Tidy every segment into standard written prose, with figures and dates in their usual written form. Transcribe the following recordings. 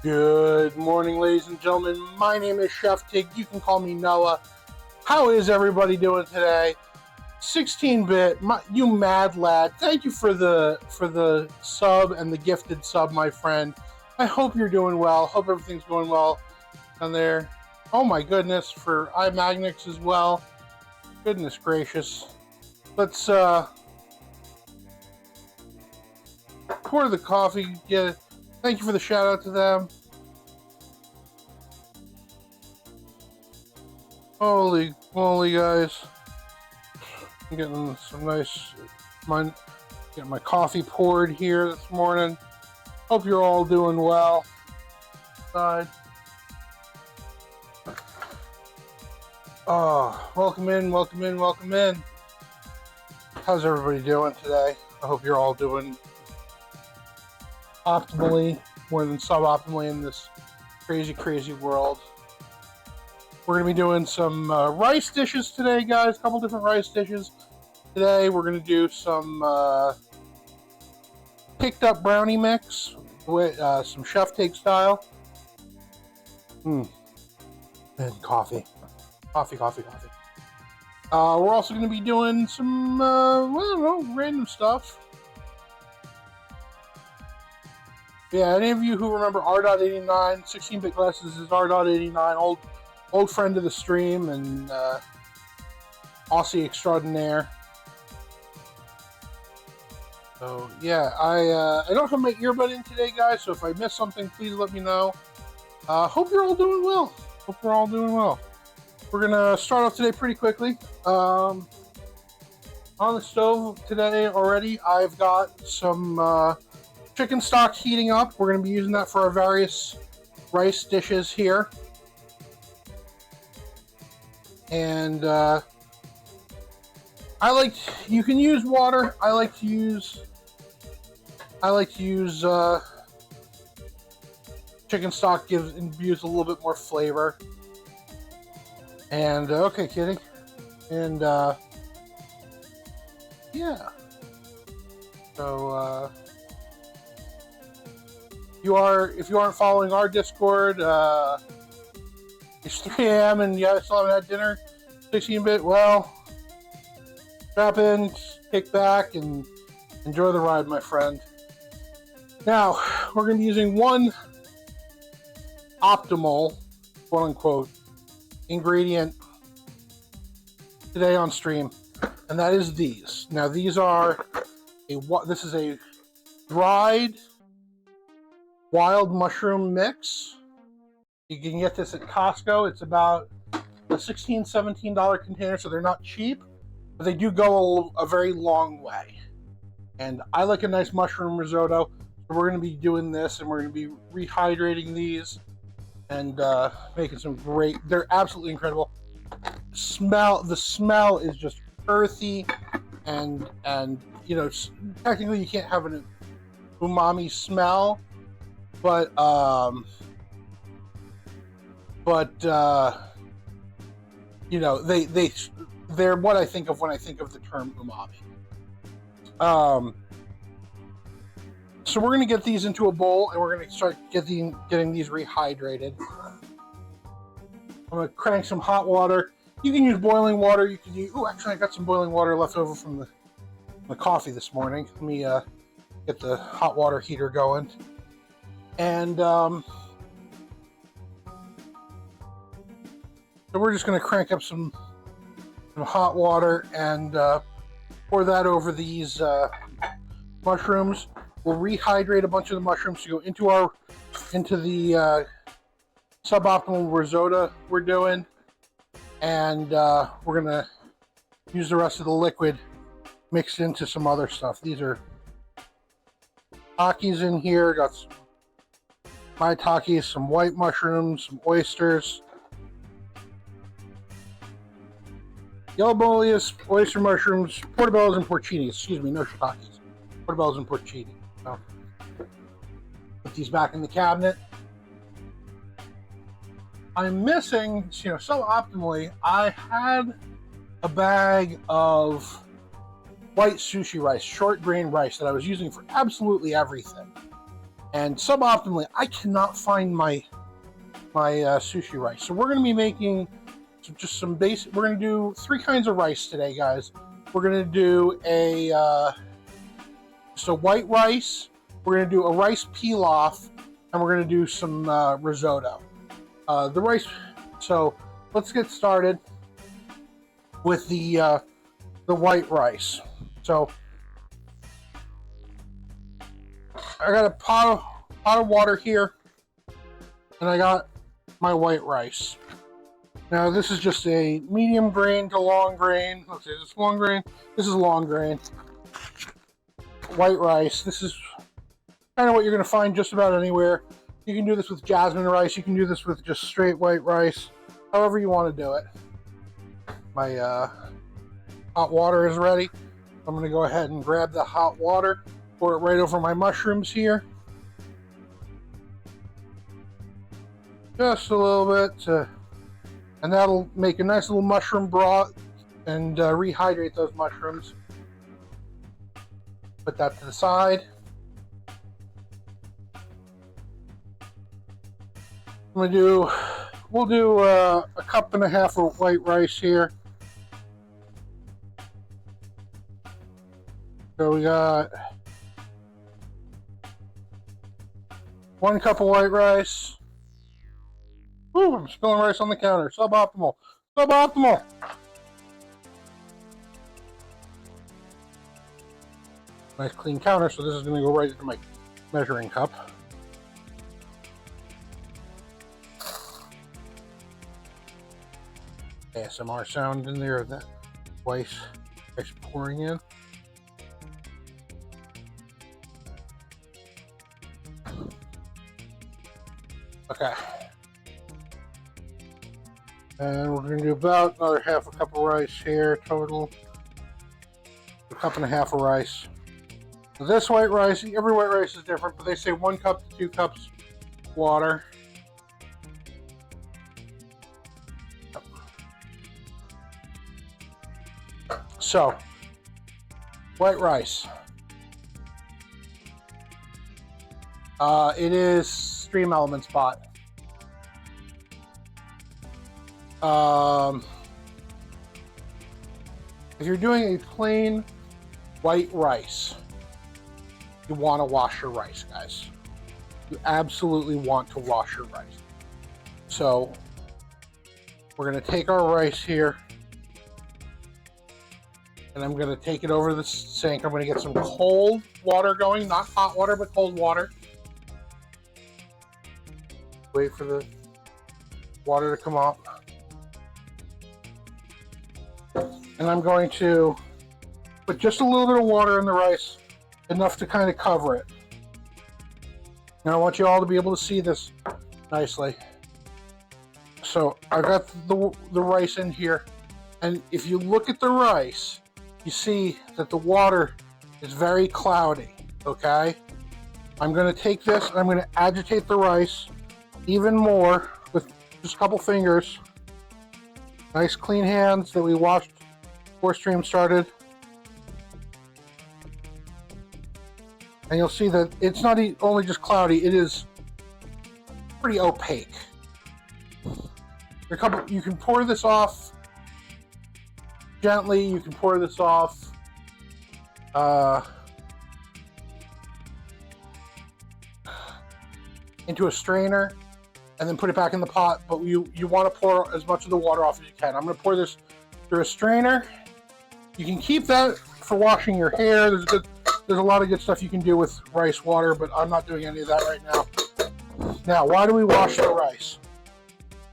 Good morning, ladies and gentlemen. My name is Chef Tig. You can call me Noah. How is everybody doing today? 16-bit, you mad lad. Thank you for the sub and the gifted sub, my friend. I hope you're doing well. Hope everything's going well down there. Oh my goodness, for iMagnix as well. Goodness gracious. Let's pour the coffee. Thank you for the shout out to them. Holy moly, guys. I'm getting some nice, getting my coffee poured here this morning. Hope you're all doing well. Welcome in, welcome in, welcome in. How's everybody doing today? I hope you're all doing optimally, more than suboptimally in this crazy, crazy world. We're going to be doing some rice dishes today, guys. A couple different rice dishes. Today we're going to do some picked up brownie mix with some Chef Tig style. And coffee. Coffee. We're also going to be doing some, I don't know, random stuff. Yeah, any of you who remember R.89, 16-bit glasses is R.89, old friend of the stream and Aussie extraordinaire. So yeah, I don't have my earbud in today, guys. So if I miss something, please let me know. Hope you're all doing well. We're gonna start off today pretty quickly. On the stove today already, I've got some chicken stock heating up. We're gonna be using that for our various rice dishes here. And you can use water. I like to use chicken stock, imbues a little bit more flavor. And okay, kitty. And yeah. So if you aren't following our Discord, it's 3 a.m. and you still haven't had dinner, 16-bit, well, strap in, kick back, and enjoy the ride, my friend. Now, we're going to be using one optimal, quote-unquote, ingredient today on stream, and that is these. Now, this is a dried wild mushroom mix. You can get this at Costco. It's about a $16, $17 container, so they're not cheap, but they do go a very long way. And I like a nice mushroom risotto, so we're going to be doing this, and we're going to be rehydrating these and making some great. They're absolutely incredible. The smell is just earthy, and you know, technically you can't have an umami smell, but you know, they're what I think of when I think of the term umami. So we're going to get these into a bowl, and we're going to start getting these rehydrated. I'm going to crank some hot water. You can use boiling water. You can use. Oh, actually, I got some boiling water left over from the coffee this morning. Let me get the hot water heater going, and so we're just going to crank up some hot water and pour that over these mushrooms. We'll rehydrate a bunch of the mushrooms to go into the suboptimal risotto we're doing, and we're going to use the rest of the liquid mixed into some other stuff. These are takis in here. Got some maitake, some white mushrooms, some oysters, yellow boleus, oyster mushrooms, portobellos, and porcinis. Excuse me, no shiitakes. Portobellos and porcini. So, put these back in the cabinet. I'm missing, suboptimally, I had a bag of white sushi rice, short grain rice that I was using for absolutely everything. And suboptimally, I cannot find my sushi rice. So we're going to be making just some basic. We're going to do 3 kinds of rice today, guys. We're going to do just a white rice. We're going to do a rice pilaf, and we're going to do some risotto. The rice. So let's get started with the white rice. So I got a pot of water here, and I got my white rice. Now this is just a medium grain to long grain. Let's see, this is long grain. This is long grain. White rice. This is kind of what you're going to find just about anywhere. You can do this with jasmine rice. You can do this with just straight white rice. However you want to do it. My hot water is ready. I'm going to go ahead and grab the hot water, pour it right over my mushrooms here. Just a little bit, and that'll make a nice little mushroom broth and rehydrate those mushrooms. Put that to the side. We'll do a cup and a half of white rice here. So we got 1 cup of white rice. Ooh, I'm spilling rice on the counter. Suboptimal. Suboptimal. Nice clean counter, so this is going to go right into my measuring cup. ASMR sound in there of that rice pouring in. Okay. And we're going to do about another half a cup of rice here, total. A cup and a half of rice. This white rice, every white rice is different, but they say 1 cup to 2 cups water. So, white rice. It is Stream Elements bot. If you're doing a plain white rice, you want to wash your rice, guys. You absolutely want to wash your rice. So we're going to take our rice here, and I'm going to take it over the sink. I'm going to get some cold water going, not hot water, but cold water. Wait for the water to come up. And I'm going to put just a little bit of water in the rice, enough to kind of cover it. Now I want you all to be able to see this nicely. So I got the rice in here, and if you look at the rice, you see that the water is very cloudy, okay? I'm going to take this and I'm going to agitate the rice even more with just a couple fingers. Nice clean hands that we washed before stream started. And you'll see that it's not only just cloudy, it is pretty opaque. You can pour this off gently, you can pour this off into a strainer and then put it back in the pot, but you want to pour as much of the water off as you can. I'm going to pour this through a strainer. You can keep that for washing your hair. There's a lot of good stuff you can do with rice water, but I'm not doing any of that right now. Now, why do we wash the rice?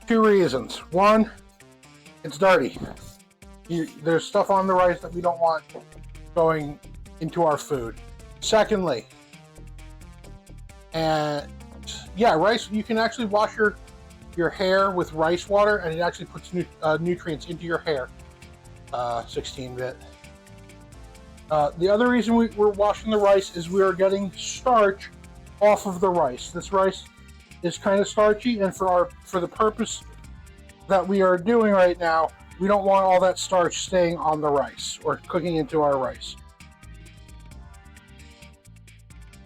2 reasons. 1, it's dirty. There's stuff on the rice that we don't want going into our food. Secondly, rice, you can actually wash your hair with rice water, and it actually puts nutrients into your hair. 16-bit. The other reason we're washing the rice is we are getting starch off of the rice. This rice is kind of starchy, and for the purpose that we are doing right now, we don't want all that starch staying on the rice or cooking into our rice.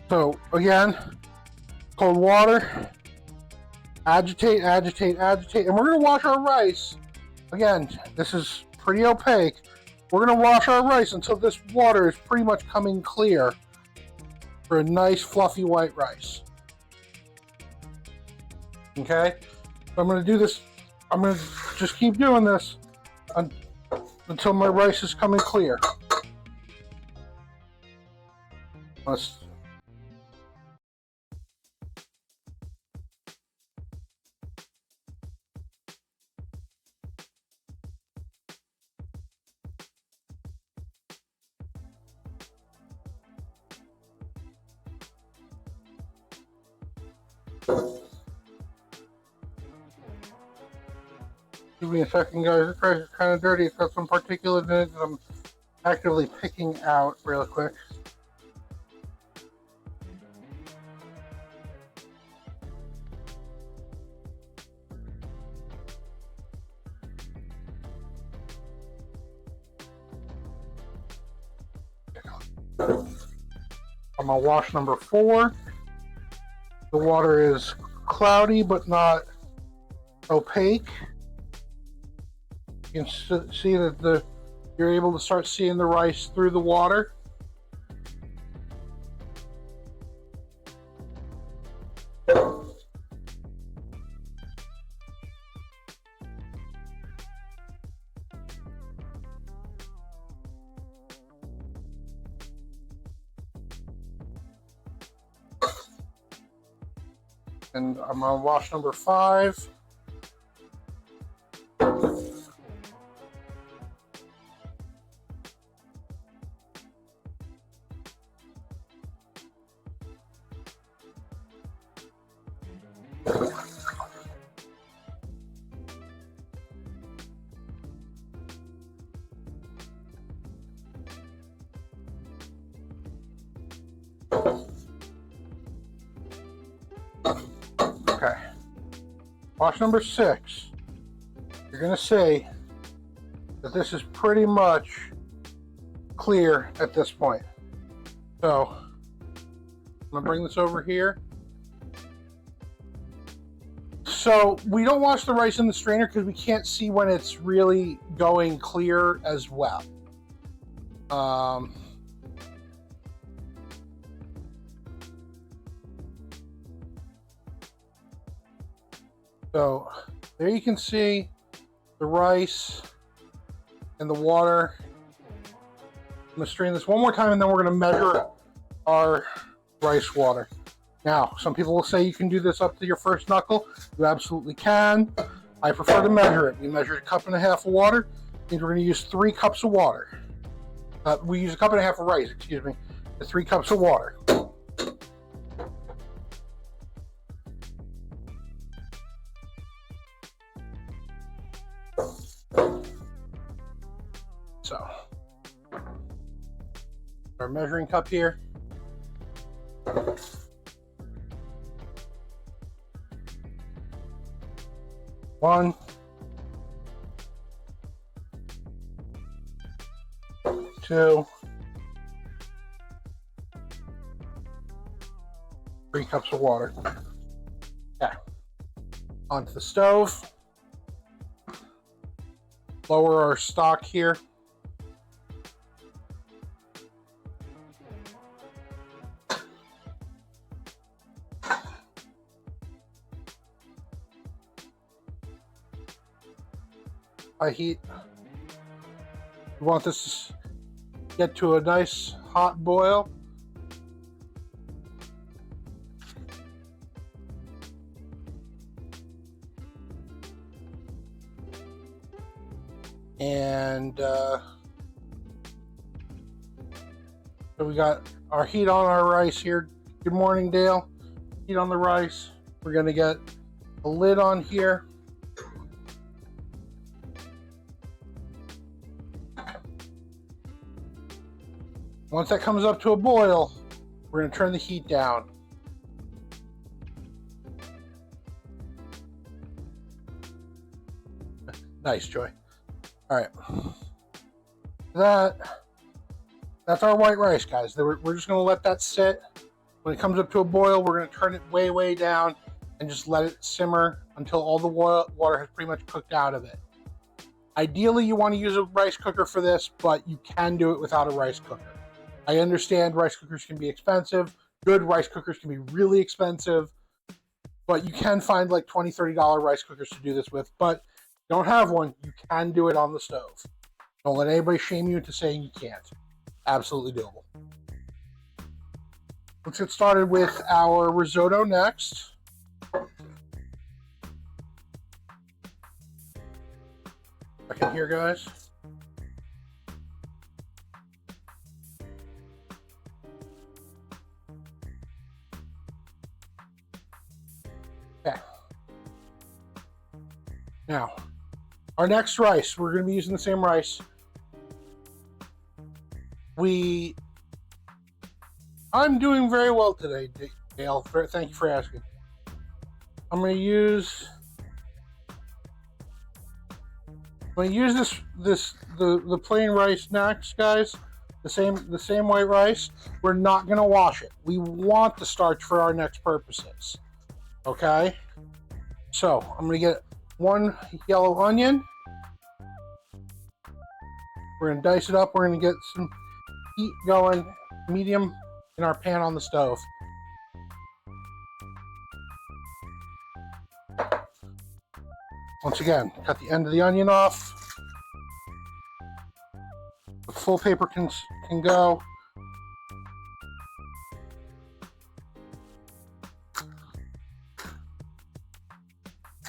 So again, cold water, agitate, agitate, agitate, and we're going to wash our rice. Again, this is pretty opaque. We're going to wash our rice until this water is pretty much coming clear for a nice fluffy white rice. Okay? So I'm going to do this. I'm going to just keep doing this until my rice is coming clear. Let's give me a second, guys. This rice is kind of dirty. It's got some particulate in it that I'm actively picking out real quick. I'm gonna wash number 4. The water is cloudy but not opaque. You can see that you're able to start seeing the rice through the water. And I'm gonna wash number 5. Okay. Wash number 6. You're going to see that this is pretty much clear at this point. So, I'm going to bring this over here. So, we don't wash the rice in the strainer because we can't see when it's really going clear as well. So there you can see the rice and the water. I'm going to strain this one more time and then we're going to measure our rice water. Now, some people will say you can do this up to your first knuckle. You absolutely can. I prefer to measure it. We measured 1.5 cups of water. Means we're going to use 3 cups of water. We use 1.5 cups of rice, excuse me, to 3 cups of water. So, our measuring cup here. One, 2, 3 cups of water. Okay. Onto the stove. Lower our stock here. High heat. We want this to get to a nice hot boil. And so we got our heat on our rice here. Good morning, Dale. Heat on the rice. We're going to get a lid on here. Once that comes up to a boil, we're going to turn the heat down. Nice, Joy. All right. That's our white rice, guys. We're just going to let that sit. When it comes up to a boil, we're going to turn it way, way down and just let it simmer until all the water has pretty much cooked out of it. Ideally, you want to use a rice cooker for this, but you can do it without a rice cooker. I understand rice cookers can be expensive. Good rice cookers can be really expensive, but you can find like $20, $30 rice cookers to do this with. But if you don't have one, you can do it on the stove. Don't let anybody shame you into saying you can't. Absolutely doable. Let's get started with our risotto next. Back in here, guys. Okay. Now, our next rice, we're going to be using the same rice. I'm doing very well today, Dale. Thank you for asking. I'm going to use the plain rice next, guys. The same white rice. We're not going to wash it. We want the starch for our next purposes. Okay? So, I'm going to get one yellow onion. We're going to dice it up. We're going to get some heat going, medium, in our pan on the stove. Once again, cut the end of the onion off. The full paper can go.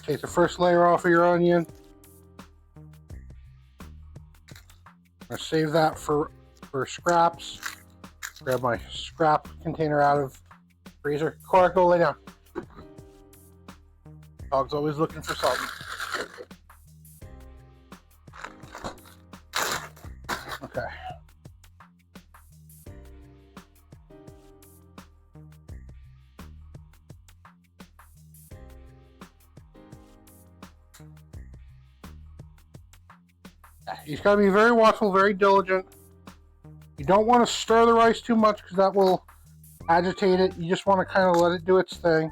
Take the first layer off of your onion. I'm going to save that for scraps. Grab my scrap container out of the freezer. Cora, go lay down. Dog's always looking for something. Okay. You've got to be very watchful, very diligent. You don't want to stir the rice too much because that will agitate it. You just want to kind of let it do its thing.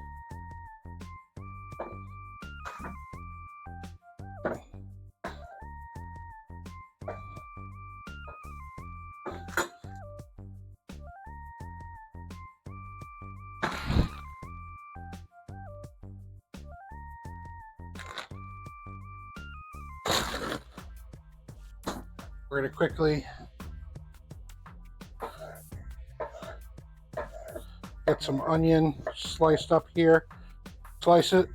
We're going to quickly get some onion sliced up here. Slice it,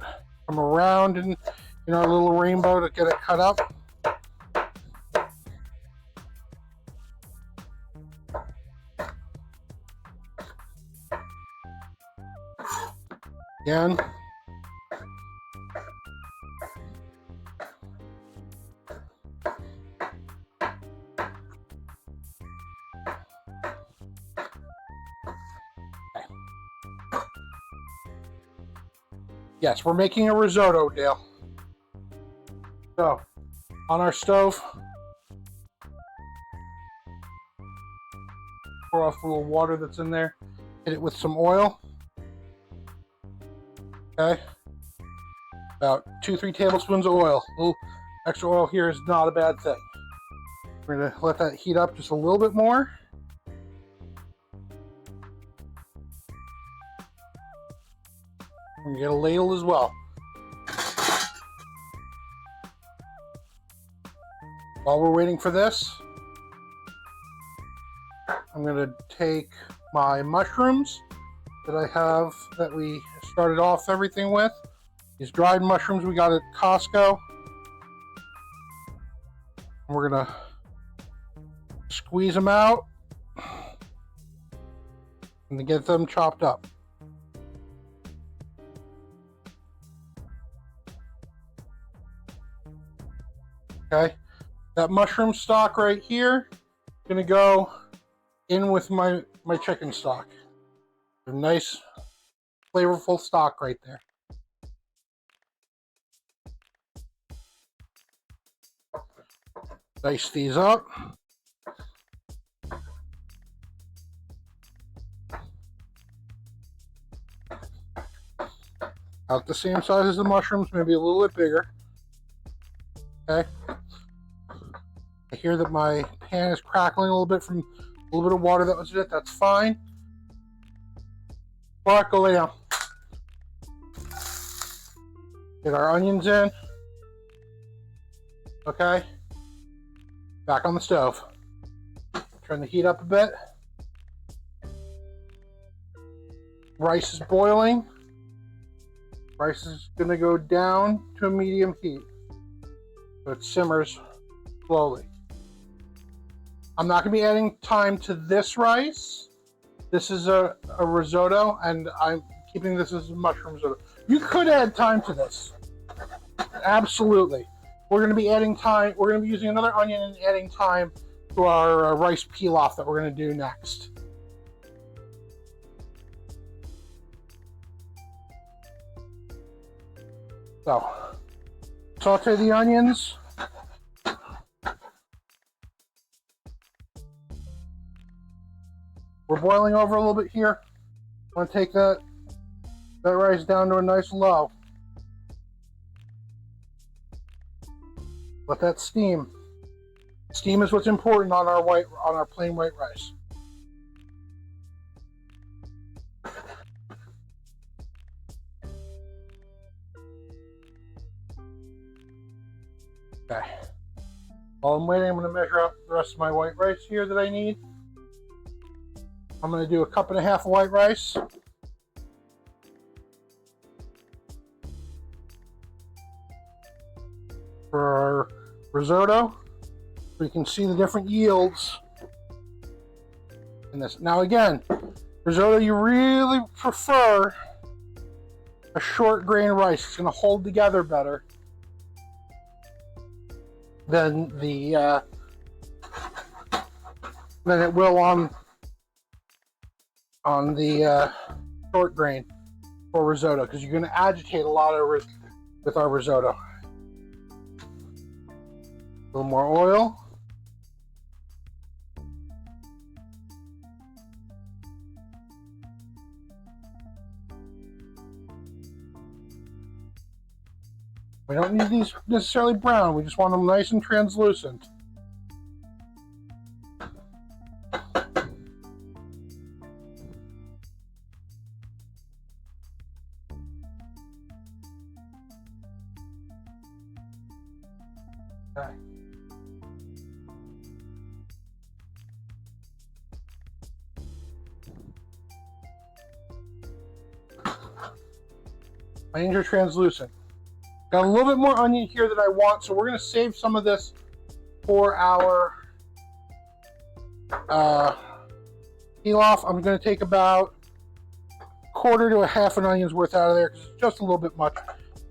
come around in our little rainbow to get it cut up. Again. Yes, we're making a risotto, Dale. So, on our stove, pour off a little water that's in there. Hit it with some oil. Okay. About 2-3 tablespoons of oil. A little extra oil here is not a bad thing. We're going to let that heat up just a little bit more. And get a ladle as well. While we're waiting for this, I'm going to take my mushrooms that I have that we started off everything with. These dried mushrooms we got at Costco. And we're going to squeeze them out and to get them chopped up. Okay, that mushroom stock right here is going to go in with my chicken stock. A nice, flavorful stock right there. Dice these up. About the same size as the mushrooms, maybe a little bit bigger. Okay. I hear that my pan is crackling a little bit from a little bit of water that was in it. That's fine. All right, go lay down. Get our onions in. Okay. Back on the stove. Turn the heat up a bit. Rice is boiling. Rice is going to go down to a medium heat. So it simmers slowly. I'm not going to be adding thyme to this rice. This is a risotto, and I'm keeping this as a mushroom risotto. You could add thyme to this. Absolutely. We're going to be adding thyme. We're going to be using another onion and adding thyme to our rice pilaf that we're going to do next. So, saute the onions. We're boiling over a little bit here. I want to take that rice down to a nice low. Let that steam. Steam is what's important on our plain white rice. Okay. While I'm waiting, I'm going to measure out the rest of my white rice here that I need. I'm going to do 1.5 cups of white rice. For our risotto, so you can see the different yields in this. Now again, risotto, you really prefer a short grain rice. It's going to hold together better than it will on the short grain for risotto, because you're going to agitate a lot with our risotto. A little more oil. We don't need these necessarily brown. We just want them nice and translucent. Okay. Onions are translucent. Got a little bit more onion here that I want, so we're going to save some of this for our pilaf. I'm going to take about 1/4 to 1/2 an onion's worth out of there because it's just a little bit much.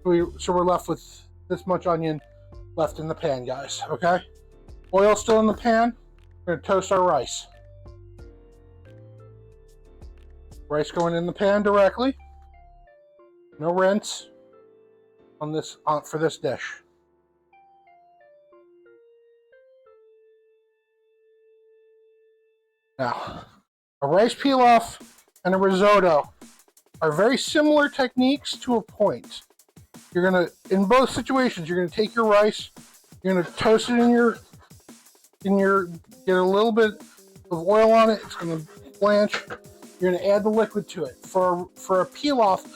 So we're left with this much onion left in the pan, guys. Okay? Oil still in the pan. We're going to toast our rice. Rice going in the pan directly. No rinse on this for this dish. Now, a rice pilaf and a risotto are very similar techniques to a point. You're gonna, in both situations, you're gonna take your rice, you're gonna toast it get a little bit of oil on it. It's gonna blanch. You're gonna add the liquid to it. For a pilaf,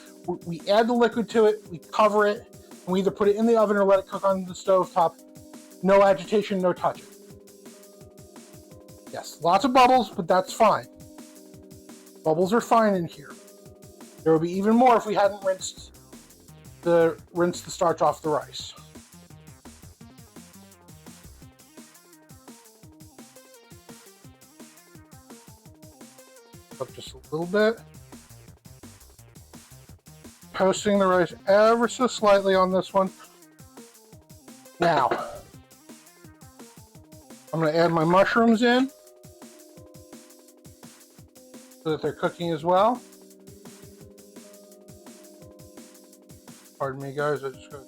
we add the liquid to it, we cover it, and we either put it in the oven or let it cook on the stove top. No agitation, no touching. Yes, lots of bubbles, but that's fine. Bubbles are fine in here. There would be even more if we hadn't rinsed the starch off the rice. Up just a little bit. Toasting the rice ever so slightly on this one. Now, I'm going to add my mushrooms in so that they're cooking as well. Pardon me, guys. I just got.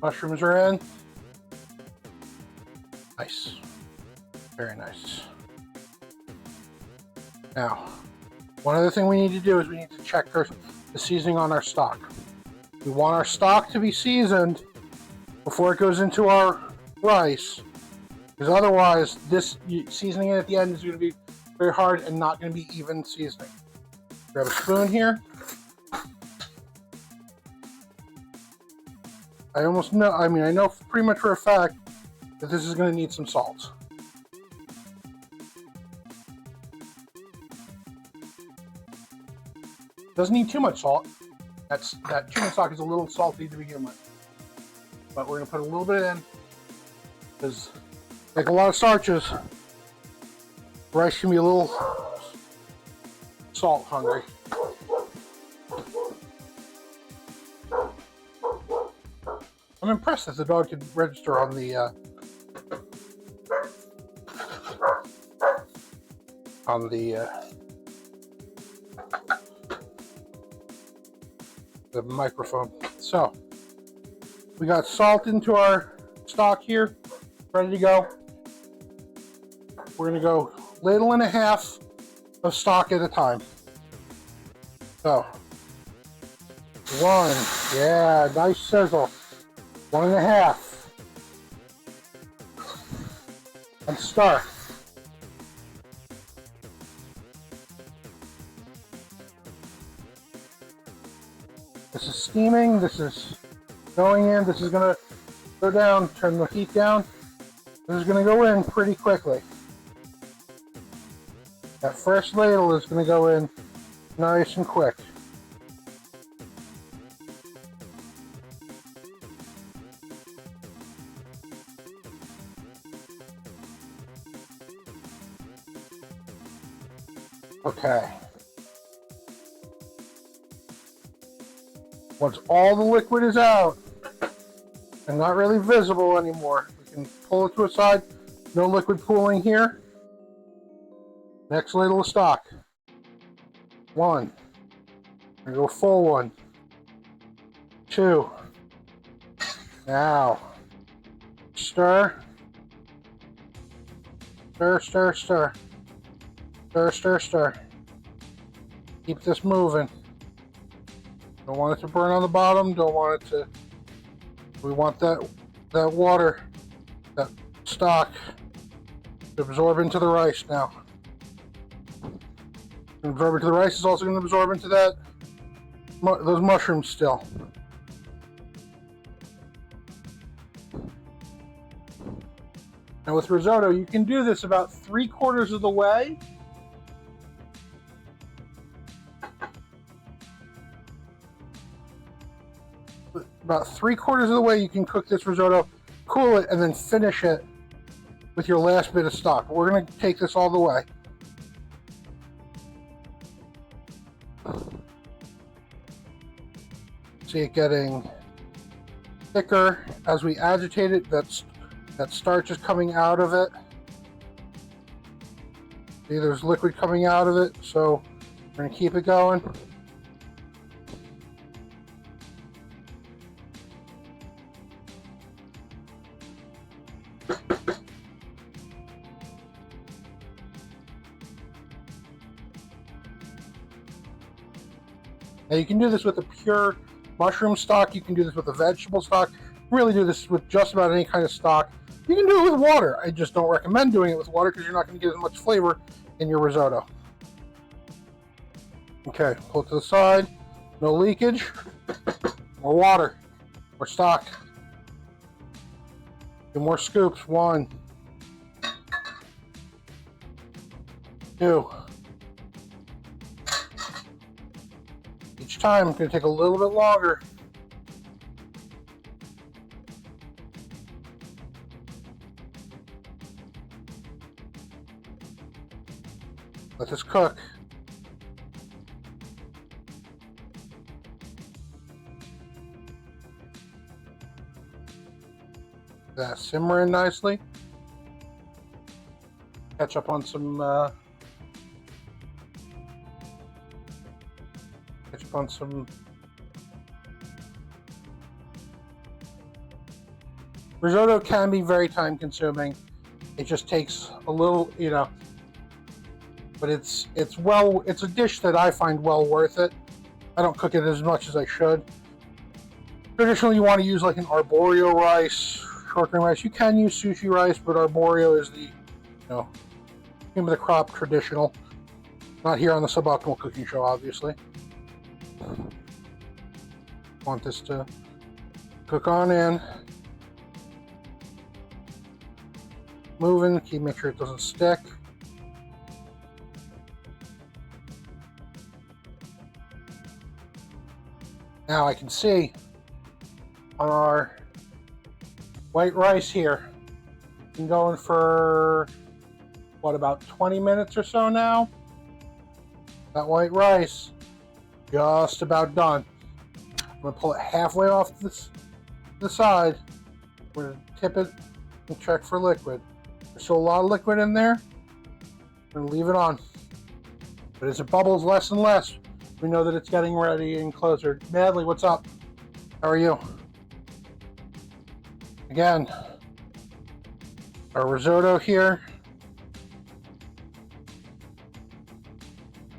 Mushrooms are in. Nice. Very nice. Now, one other thing we need to do is we need to check the seasoning on our stock. We want our stock to be seasoned before it goes into our rice, because otherwise this seasoning it at the end is going to be very hard and not going to be even seasoning. Grab a spoon here. I know pretty much for a fact that this is going to need some salt. Doesn't need too much salt. That chicken stock is a little salty to begin with. But we're going to put a little bit in, because like a lot of starches, rice can be a little salt hungry. I'm impressed that the dog could register on the microphone. So we got salt into our stock here, ready to go. We're going to go ladle and a half of stock at a time. So, one, yeah, nice sizzle. 1.5. And stir. This is steaming, this is going in, this is going to go down, turn the heat down. This is going to go in pretty quickly. That first ladle is going to go in nice and quick. Okay. Once all the liquid is out and not really visible anymore, we can pull it to a side. No liquid pooling here. Next ladle of stock. One. I'm gonna go full one. Two. Now. Stir. Stir, stir, stir. Stir, stir, stir. Keep this moving. Don't want it to burn on the bottom. Don't want it to. We want that water, that stock, to absorb into the rice now. Absorb into the rice is also going to absorb into those mushrooms still. Now with risotto, you can do this about 3/4 of the way. About 3/4 of the way you can cook this risotto, cool it, and then finish it with your last bit of stock. We're going to take this all the way. See it getting thicker as we agitate it. That starch is coming out of it. See, there's liquid coming out of it, so we're going to keep it going. Now you can do this with a pure mushroom stock, you can do this with a vegetable stock, really do this with just about any kind of stock. You can do it with water. I just don't recommend doing it with water because you're not going to get as much flavor in your risotto. Okay, pull it to the side, no leakage, more water, more stock. 2 more scoops, 1, 2. Each time it's going to take a little bit longer. Let this cook. That's simmering nicely. Catch up on some Risotto can be very time consuming. It just takes a little, but it's a dish that I find well worth it. I don't cook it as much as I should. Traditionally, you want to use like an arborio rice, short grain rice. You can use sushi rice, but arborio is the, cream of the crop traditional. Not here on the Suboptimal Cooking Show, obviously. Want this to cook on in. Moving, make sure it doesn't stick. Now I can see on our white rice here, been going for what, about 20 minutes or so now? That white rice, just about done. I'm gonna pull it halfway off the side. We're gonna tip it and check for liquid. There's still a lot of liquid in there. I'm gonna leave it on. But as it bubbles less and less, we know that it's getting ready and closer. Madly, what's up? How are you? Again, our risotto here.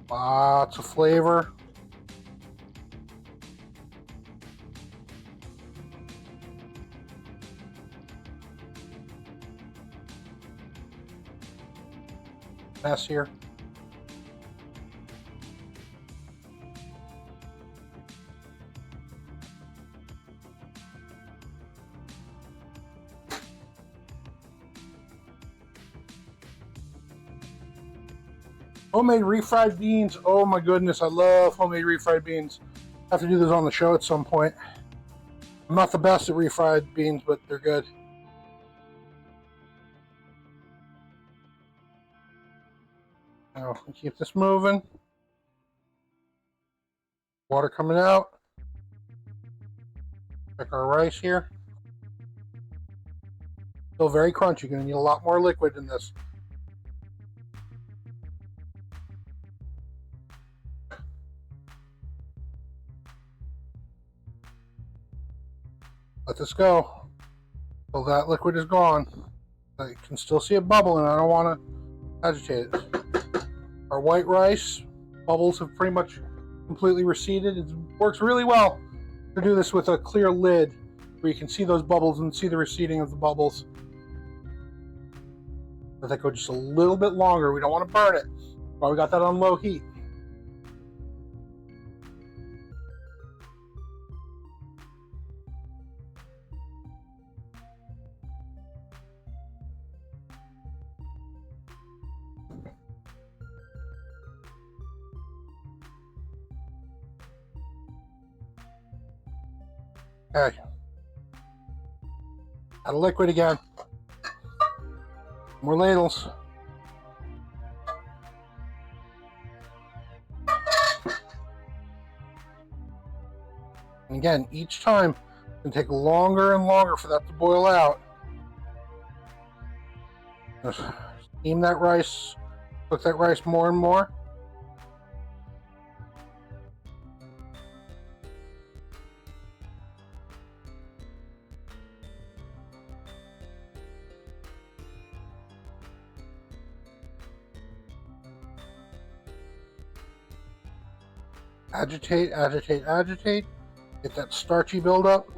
Lots of flavor. Mess here. Homemade refried beans. Oh my goodness, I love homemade refried beans. I have to do this on the show at some point. I'm not the best at refried beans, but they're good. Now, keep this moving. Water coming out. Check our rice here. Still very crunchy. You're going to need a lot more liquid in this. Let this go till that liquid is gone. I can still see it bubbling. I don't want to agitate it. Our white rice bubbles have pretty much completely receded. It works really well to do this with a clear lid where you can see those bubbles and see the receding of the bubbles. Let that go just a little bit longer. We don't want to burn it. While we got that on low heat. Okay. Add a liquid again. More ladles. And again, each time it's going to take longer and longer for that to boil out. Just steam that rice, cook that rice more and more. Agitate, agitate, agitate. Get that starchy buildup.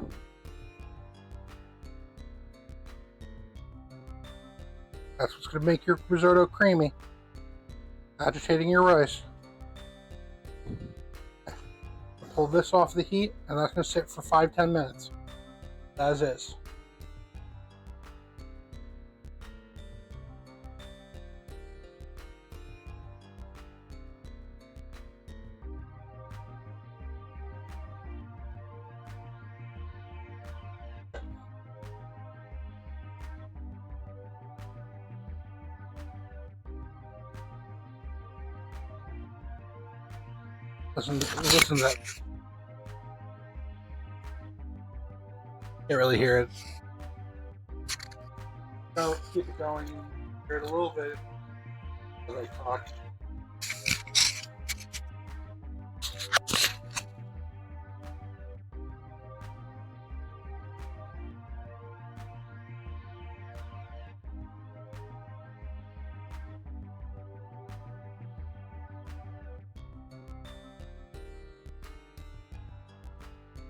That's what's going to make your risotto creamy. Agitating your rice. Pull this off the heat, and that's going to sit for 5-10 minutes. As is. Listen to that. Can't really hear it. So keep it going. Hear it a little bit as I talk.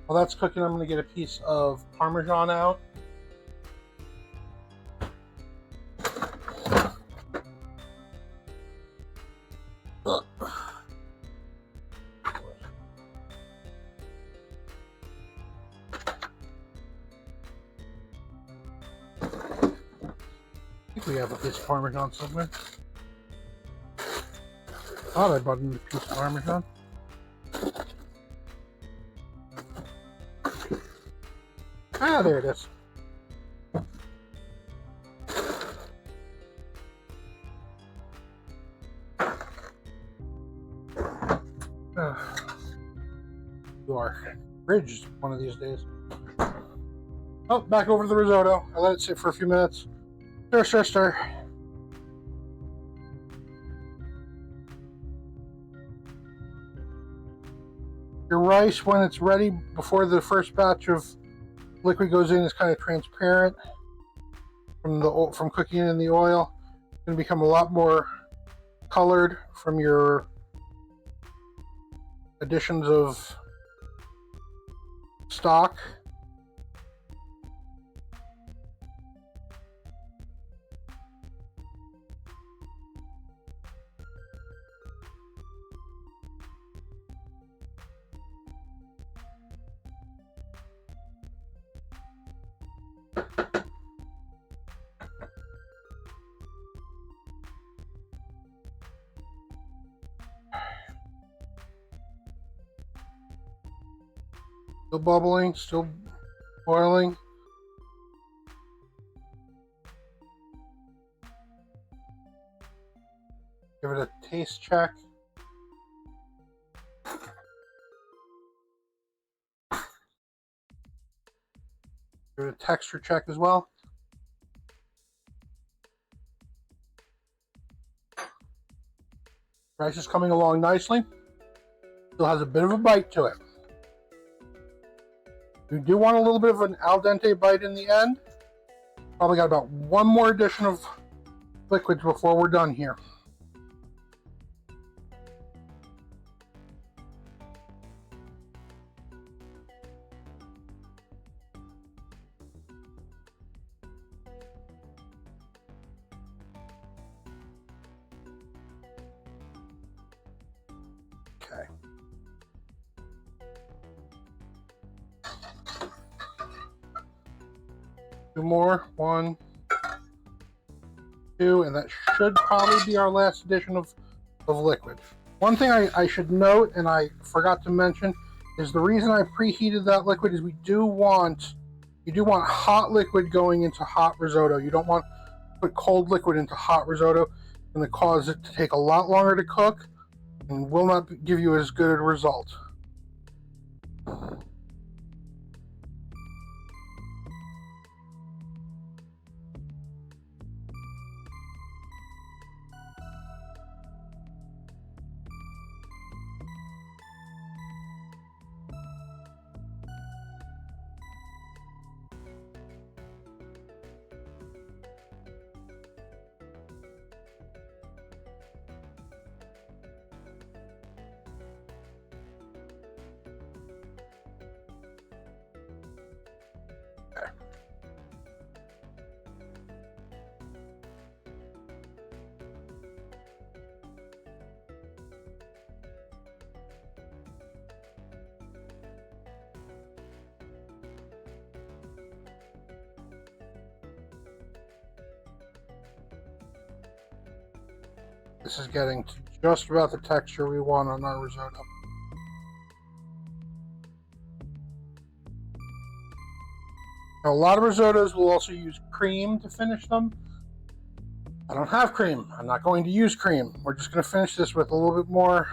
While that's cooking, I'm going to get a piece of Parmesan out. I think we have a piece of Parmesan somewhere. Thought I bought a piece of Parmesan. Ah, there it is. To our fridge one of these days. Oh, back over to the risotto. I let it sit for a few minutes. Stir, stir, stir. Your rice, when it's ready, before the first batch of liquid goes in, is kind of transparent from cooking it in the oil. It's going to become a lot more colored from your additions of stock. Still bubbling, still boiling. Give it a taste check. Give it a texture check as well. Rice is coming along nicely. Still has a bit of a bite to it. You do want a little bit of an al dente bite in the end. Probably got about one more addition of liquids before we're done here. Okay. Two more. 1, 2, and that should probably be our last addition of liquid. One thing I should note, and I forgot to mention, is the reason I preheated that liquid is you do want hot liquid going into hot risotto. You don't want to put cold liquid into hot risotto, and it cause it to take a lot longer to cook and will not give you as good a result. This is getting to just about the texture we want on our risotto. Now, a lot of risottos will also use cream to finish them. I don't have cream. I'm not going to use cream. We're just going to finish this with a little bit more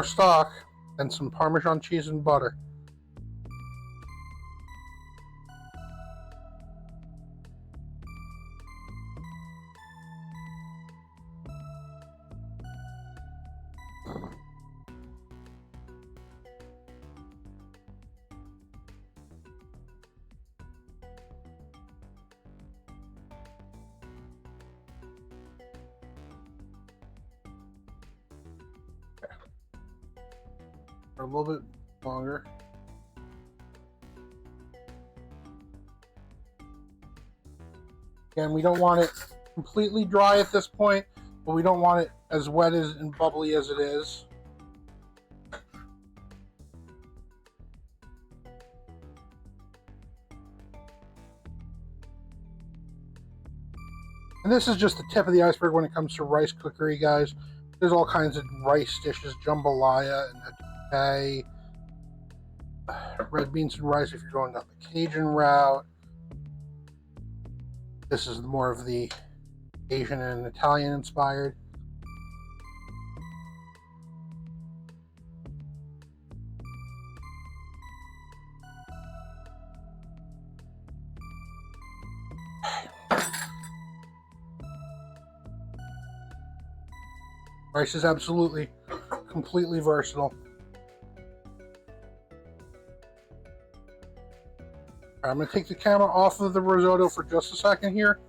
stock and some Parmesan cheese and butter. for a little bit longer. Again, we don't want it completely dry at this point, but we don't want it as wet and bubbly as it is. And this is just the tip of the iceberg when it comes to rice cookery, guys. There's all kinds of rice dishes, jambalaya and etouffee, red beans and rice if you're going down the Cajun route. This is more of the Asian and Italian inspired. Rice is absolutely, completely versatile. I'm going to take the camera off of the risotto for just a second here,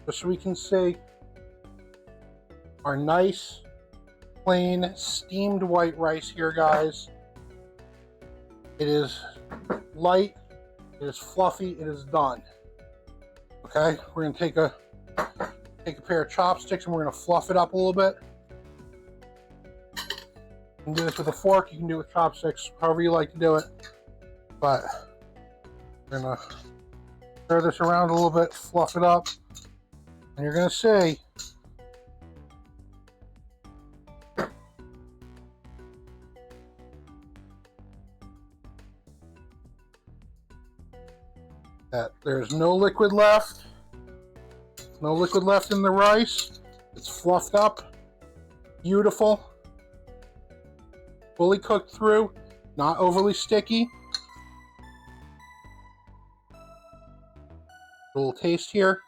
just so we can see our nice, plain, steamed white rice here, guys. It is light, it is fluffy, it is done. Okay, we're going to take a pair of chopsticks and we're going to fluff it up a little bit. You can do this with a fork, you can do it with chopsticks, however you like to do it. But we're going to stir this around a little bit, fluff it up, and you're going to see that there's no liquid left. No liquid left in the rice. It's fluffed up, beautiful. Fully cooked through, not overly sticky. A little taste here.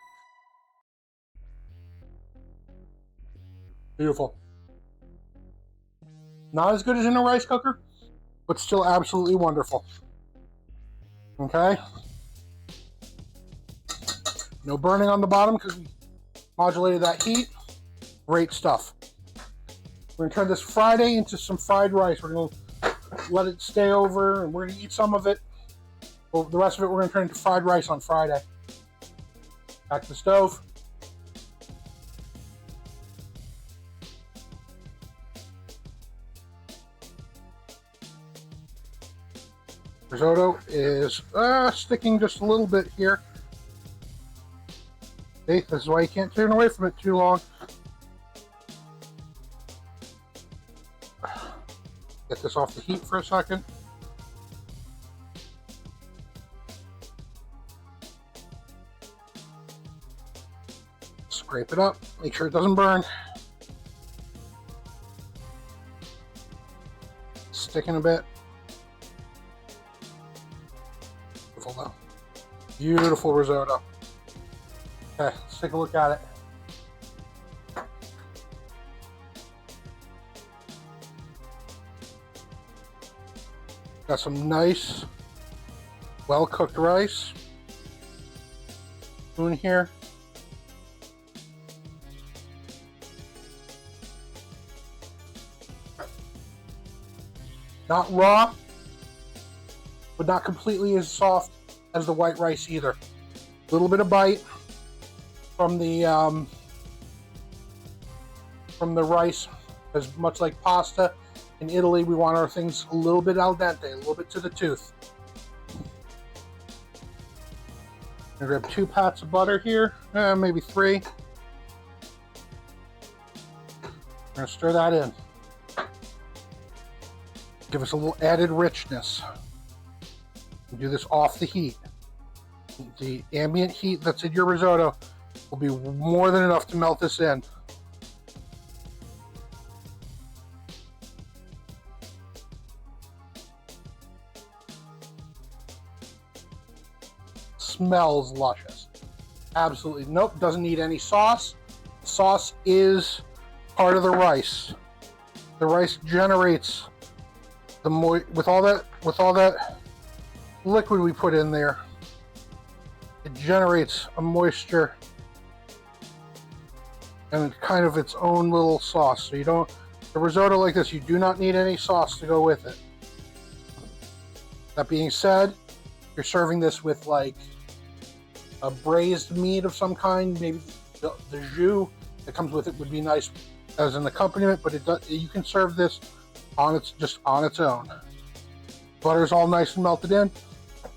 Beautiful. Not as good as in a rice cooker, but still absolutely wonderful. Okay. No burning on the bottom because we modulated that heat. Great stuff. We're going to turn this Friday into some fried rice. We're going to let it stay over, and we're going to eat some of it. Well, the rest of it we're going to turn into fried rice on Friday. Back to the stove. Risotto is sticking just a little bit here. See, this is why you can't turn away from it too long. Get this off the heat for a second. Scrape it up, make sure it doesn't burn. Sticking a bit. Beautiful though. Beautiful risotto. Okay, let's take a look at it. Got some nice, well-cooked rice. Spoon here. Not raw, but not completely as soft as the white rice either. A little bit of bite from the rice, as much like pasta. In Italy, we want our things a little bit al dente, a little bit to the tooth. I'm gonna grab 2 pats of butter here, maybe 3. I'm gonna stir that in. Give us a little added richness. And do this off the heat. The ambient heat that's in your risotto will be more than enough to melt this in. Smells luscious. Absolutely. Nope, doesn't need any sauce. The sauce is part of the rice. The rice generates the with all that liquid we put in there. It generates a moisture and kind of its own little sauce. So you don't, the risotto like this, you do not need any sauce to go with it. That being said, you're serving this with like a braised meat of some kind, maybe the jus that comes with it would be nice as an accompaniment, but you can serve this just on its own. Butter's all nice and melted in.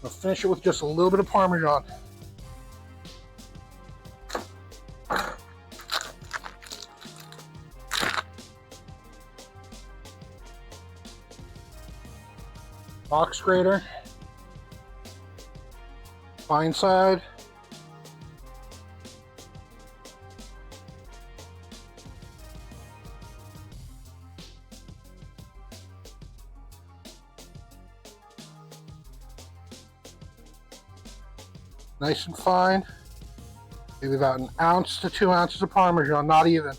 We'll finish it with just a little bit of Parmesan. Box grater, fine side, nice and fine, maybe about 1 ounce to 2 ounces of Parmesan, not even.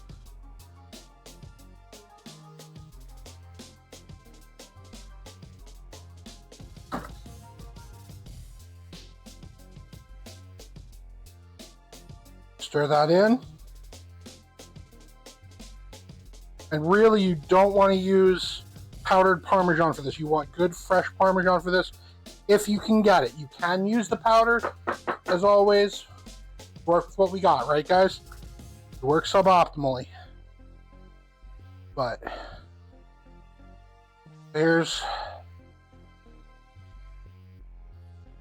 Stir that in. And really, you don't want to use powdered Parmesan for this. You want good, fresh Parmesan for this, if you can get it. You can use the powder, as always. Work with what we got, right, guys? It works suboptimally. But there's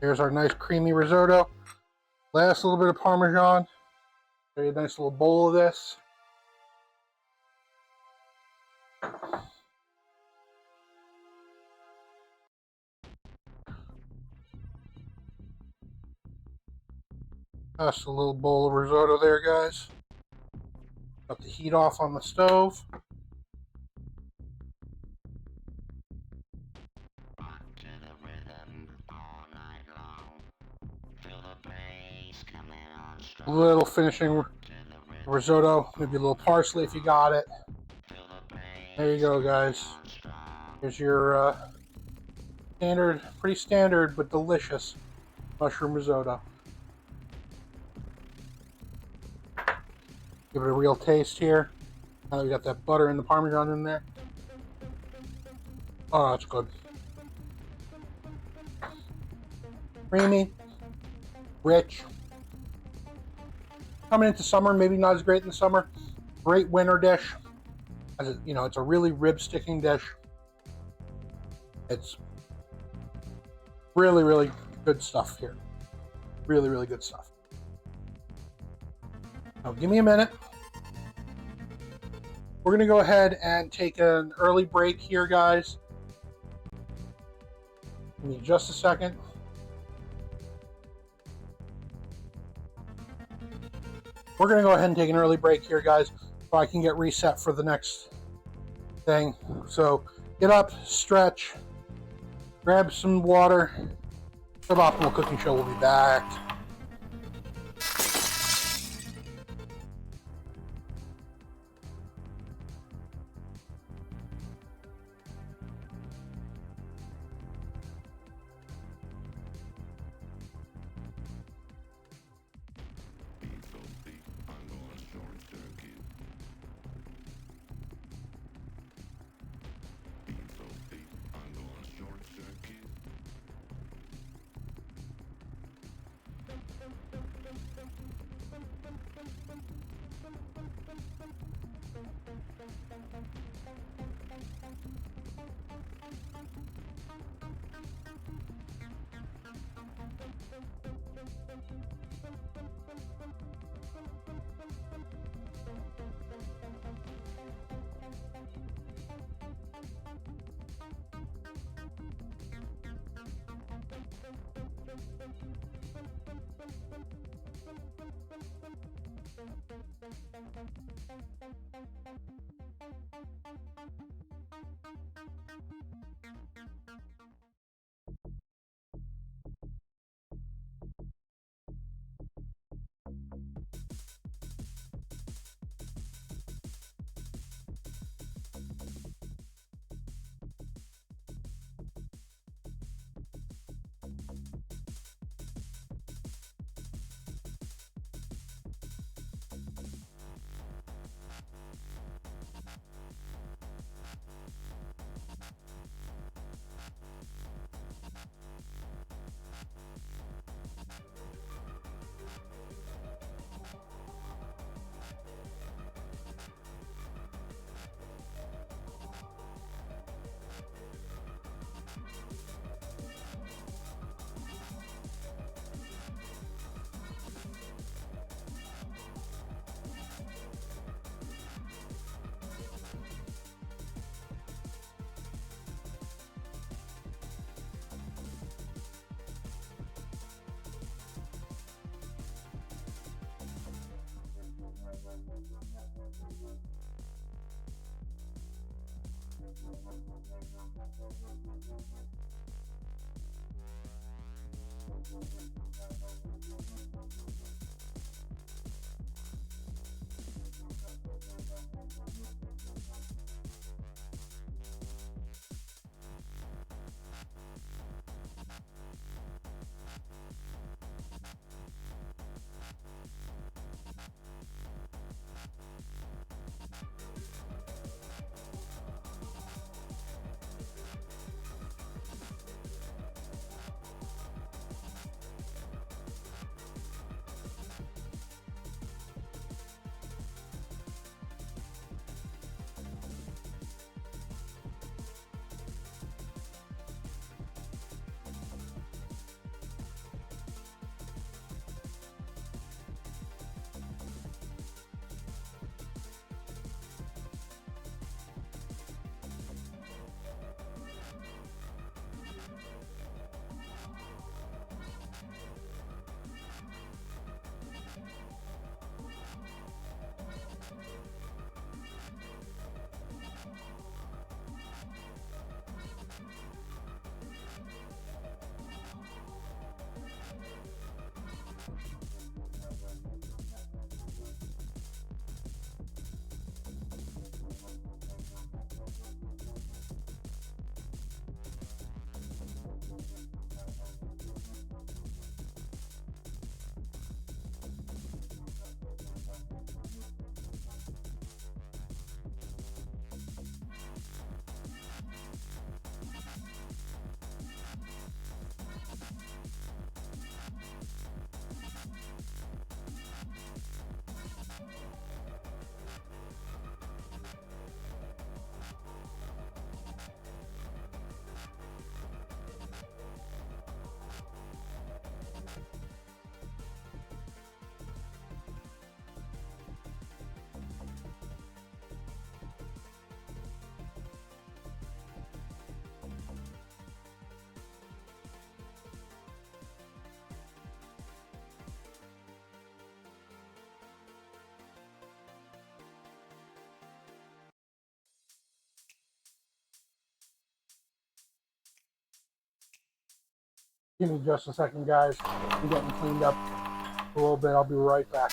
our nice creamy risotto. Last little bit of Parmesan. Very nice little bowl of this. Just a little bowl of risotto there, guys. Got the heat off on the stove. A little finishing risotto, maybe a little parsley if you got it. There you go, guys. Here's your pretty standard but delicious mushroom risotto. Give it a real taste here. Now that we got that butter and the Parmesan in there. Oh, that's good. Creamy, rich. Coming into summer, maybe not as great in the summer. Great winter dish. It's a really rib sticking dish. It's really, really good stuff here. Really, really good stuff. Now, give me a minute. We're going to go ahead and take an early break here, guys. Give me just a second. We're going to go ahead and take an early break here, guys, so I can get reset for the next thing. So get up, stretch, grab some water. Suboptimal Cooking Show will be back. Give me just a second, guys. I'm getting cleaned up a little bit. I'll be right back.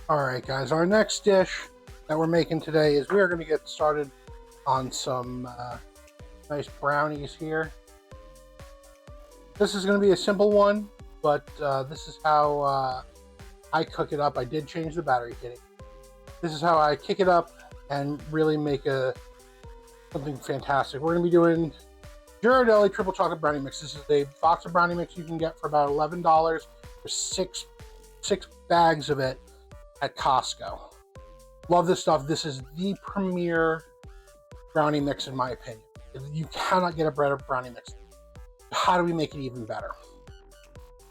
Alright guys, our next dish that we're making today is we are going to get started on some nice brownies here. This is going to be a simple one, but this is how I cook it up. I did change the battery kitting. This is how I kick it up and really make something fantastic. We're going to be doing Ghirardelli triple chocolate brownie mix. This is a box of brownie mix you can get for about $11 for six bags of it at Costco. Love this stuff. This is the premier brownie mix in my opinion. You cannot get a better brownie mix. How do we make it even better?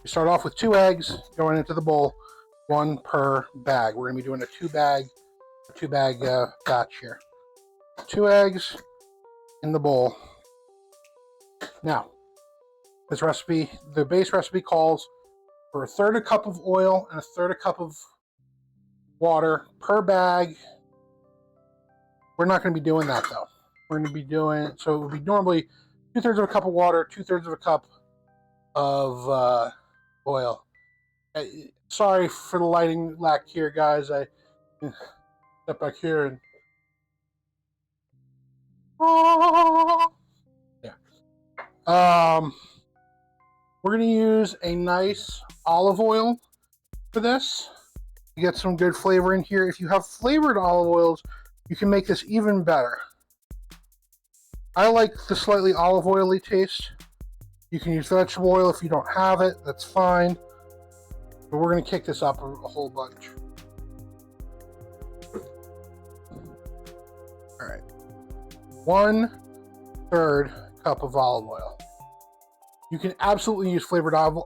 We start off with 2 eggs going into the bowl, 1 per bag. We're going to be doing a two bag batch here. 2 eggs in the bowl. Now, this recipe, the base recipe calls for 1/3 cup of oil and 1/3 cup of water per bag. We're not going to be doing that though. We're going to be doing, so it would be normally 2/3 of a cup of water, 2/3 of a cup of oil. Sorry for the lighting lack here, guys. I step back here and yeah. We're going to use a nice olive oil for this. You get some good flavor in here. If you have flavored olive oils, you can make this even better. I like the slightly olive oily taste. You can use vegetable oil if you don't have it, that's fine. But we're going to kick this up a whole bunch. All right. 1/3 cup of olive oil. You can absolutely use flavored olive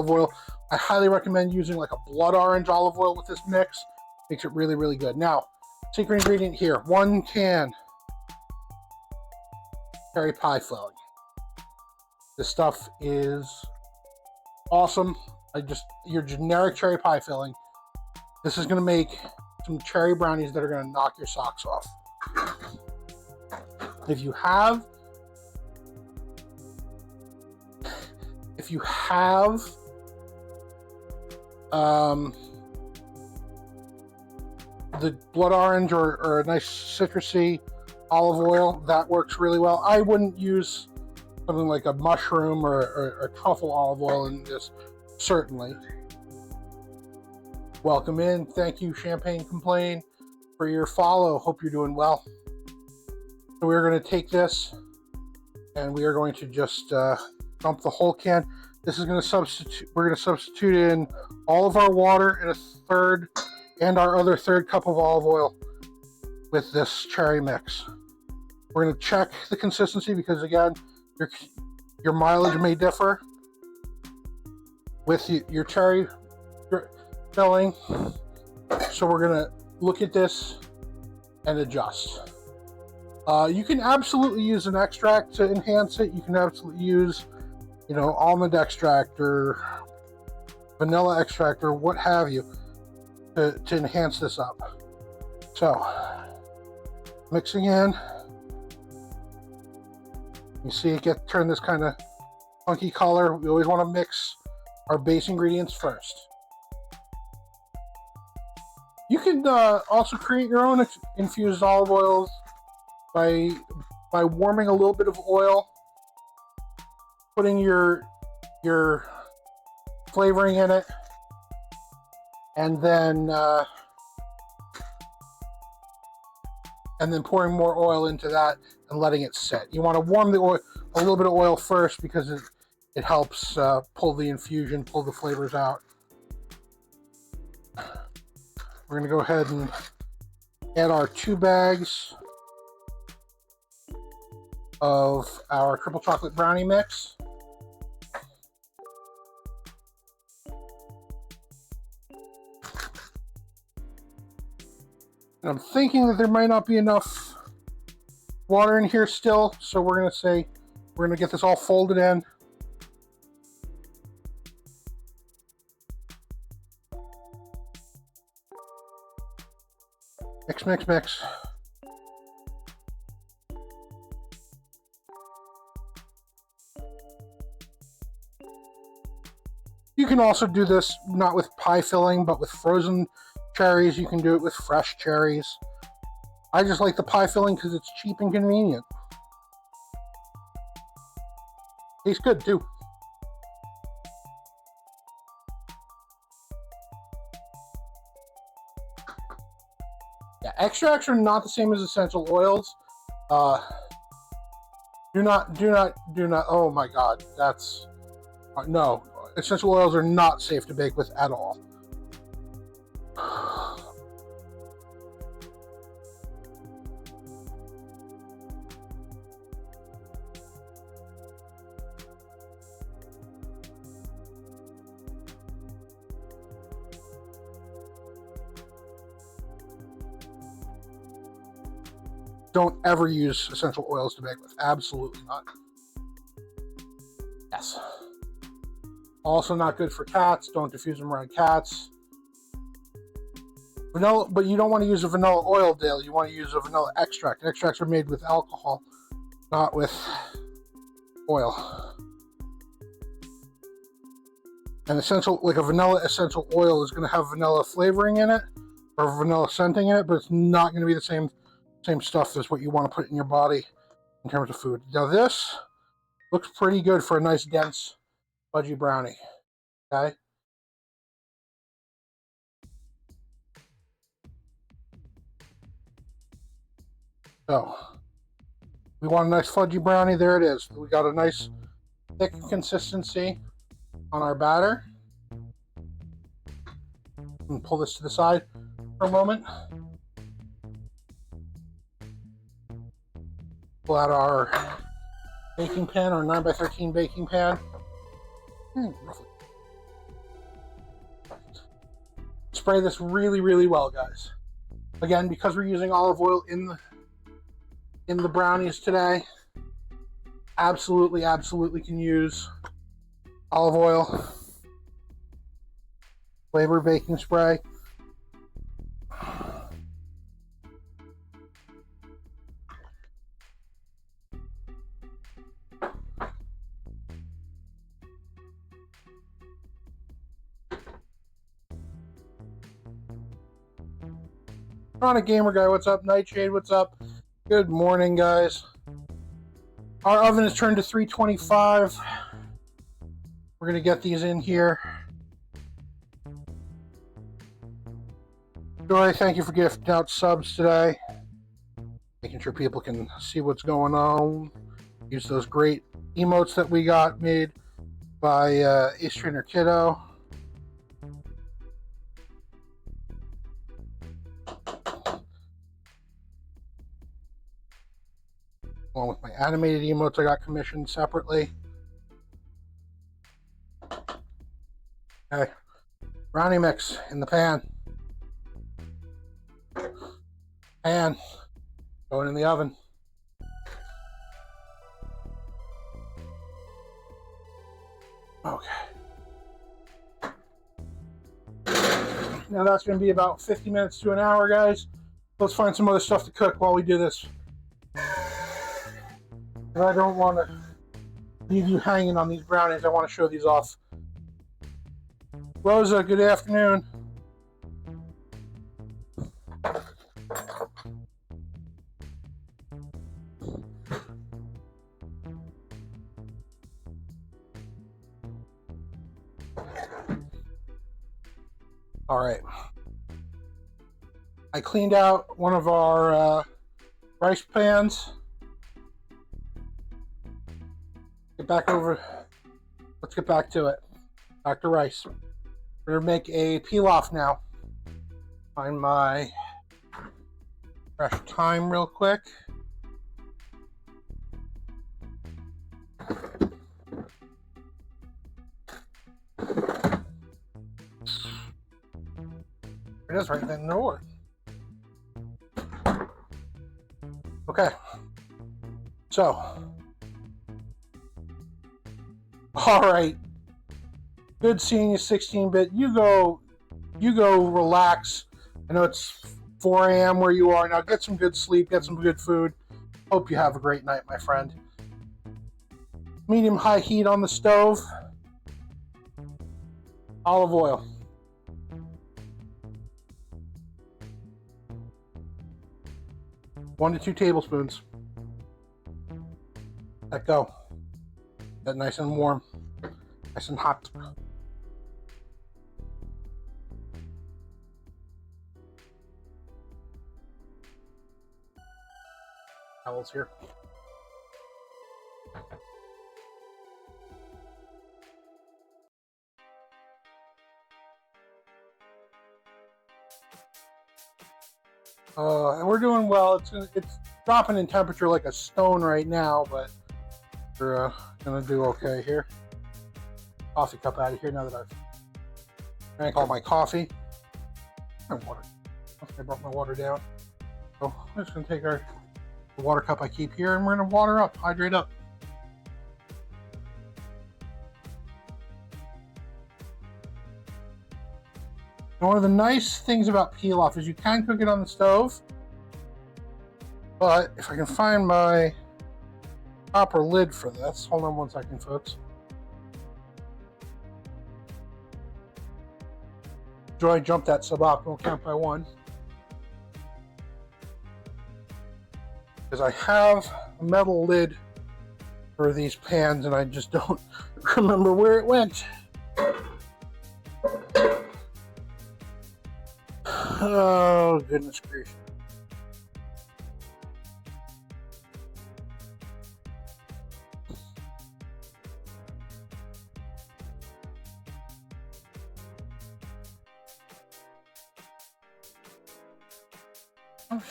oil. I highly recommend using like a blood orange olive oil with this mix. Makes it really, really good. Now, secret ingredient here, 1 can cherry pie filling. This stuff is awesome. Your generic cherry pie filling. This is going to make some cherry brownies that are going to knock your socks off. If you have the blood orange or a nice citrusy olive oil, that works really well. I wouldn't use something like a mushroom or truffle olive oil in this, certainly. Welcome in. Thank you, Champagne Complain, for your follow. Hope you're doing well. So we're going to take this and we are going to just dump the whole can. This is going to substitute. We're going to substitute in all of our water and 1/3 and our other 1/3 cup of olive oil with this cherry mix. We're going to check the consistency because again, your mileage may differ with your cherry filling. So we're going to look at this and adjust. You can absolutely use an extract to enhance it. You can absolutely use, almond extract or vanilla extract or what have you to enhance this up. So, mixing in. You see it turn this kind of funky color. We always want to mix our base ingredients first. You can also create your own infused olive oils by warming a little bit of oil, putting your flavoring in it, and then pouring more oil into that and letting it sit. You want to warm the oil, a little bit of oil first, because it helps pull the infusion, pull the flavors out. We're going to go ahead and add our 2 bags of our triple chocolate brownie mix. And I'm thinking that there might not be enough water in here still, so we're going to get this all folded in. Mix, mix, mix. You can also do this not with pie filling, but with frozen cherries, you can do it with fresh cherries. I just like the pie filling because it's cheap and convenient. Tastes good too. Yeah, extracts are not the same as essential oils. Do not. Oh my God, that's no. Essential oils are not safe to bake with at all. Don't ever use essential oils to bake with. Absolutely not. Yes. Also not good for cats. Don't diffuse them around cats. Vanilla, but you don't want to use a vanilla oil, Dale. You want to use a vanilla extract. Extracts are made with alcohol, not with oil. And like a vanilla essential oil is going to have vanilla flavoring in it or vanilla scenting in it, but it's not going to be the same stuff as what you want to put in your body in terms of food. Now this looks pretty good for a nice dense fudgy brownie. Okay. So we want a nice fudgy brownie. There it is. We got a nice thick consistency on our batter. And pull this to the side for a moment. Pull out our baking pan, our 9x13 baking pan. Roughly. Spray this really, really well, guys. Again, because we're using olive oil in the brownies today, absolutely can use olive oil. Flavor baking spray. Chronic Gamer Guy, what's up? Nightshade, what's up? Good morning, guys. Our oven is turned to 325. We're going to get these in here. Joy, thank you for gifting out subs today. Making sure people can see what's going on. Use those great emotes that we got made by Ace Trainer Kiddo. Along with my animated emotes I got commissioned separately. Okay, brownie mix in the pan. Pan going in the oven. Okay. Now that's going to be about 50 minutes to an hour, guys. Let's find some other stuff to cook while we do this. And I don't want to leave you hanging on these brownies. I want to show these off. Rosa, good afternoon. All right. I cleaned out one of our rice pans. Let's get back to it. Back to rice. We're gonna make a pilaf now. Find my fresh thyme real quick. It is right then in order. Okay. So. Alright. Good seeing you, 16-bit. You go relax. I know it's 4 a.m. where you are. Now get some good sleep, get some good food. Hope you have a great night, my friend. Medium-high heat on the stove. Olive oil. 1 to 2 tablespoons. Let go. Get nice and warm, nice and hot. Towels here. And we're doing well. It's dropping in temperature like a stone right now, but we're gonna do okay here. Coffee cup out of here now that I've drank all my coffee. And water. I brought my water down. So I'm just gonna take the water cup I keep here, and we're gonna water up, hydrate up. And one of the nice things about peel off is you can cook it on the stove, but if I can find my copper lid for this, hold on 1 second, folks. Joy jumped that suboptimal count by 1. Because I have a metal lid for these pans and I just don't remember where it went. Oh, goodness grief. I'd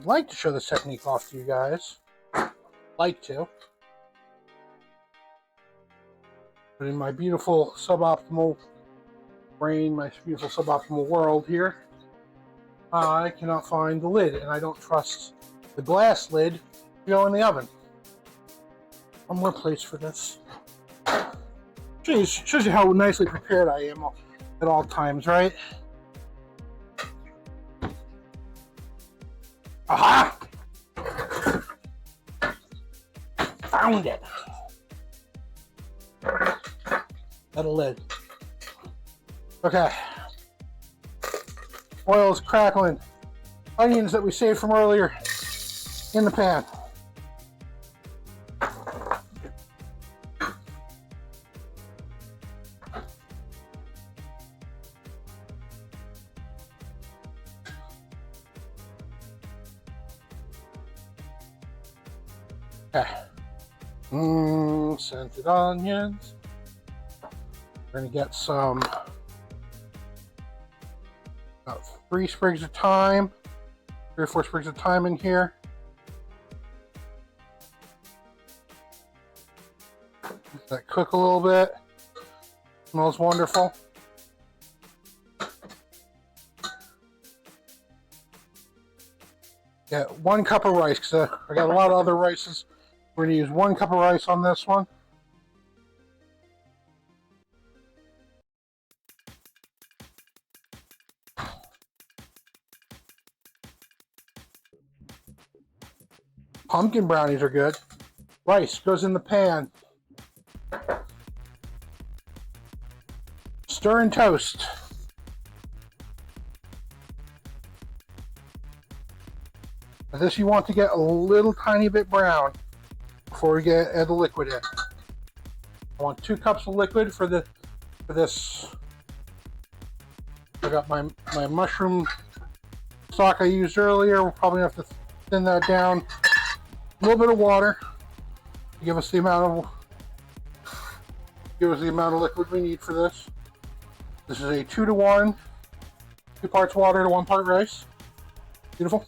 like to show this technique off to you guys. Like to. But in my beautiful suboptimal brain, my beautiful suboptimal world here, I cannot find the lid, and I don't trust the glass lid to go in the oven. One more place for this. Shows you how nicely prepared I am at all times, right? Aha! Found it. Metal lid. Okay. Oil is crackling. Onions that we saved from earlier in the pan. Okay. Scented onions. We're going to get some about 3 sprigs of thyme, 3 or 4 sprigs of thyme in here. Let that cook a little bit. Smells wonderful. Get 1 cup of rice, because I got a lot of other rices. We're going to use 1 cup of rice on this one. Pumpkin brownies are good. Rice goes in the pan. Stir and toast. Now this you want to get a little tiny bit brown before we add the liquid in. I want 2 cups of liquid for this. I got my mushroom stock I used earlier. We'll probably have to thin that down. A little bit of water to give us the amount of liquid we need for this. This is a 2 to 1, 2 parts water to 1 part rice. Beautiful.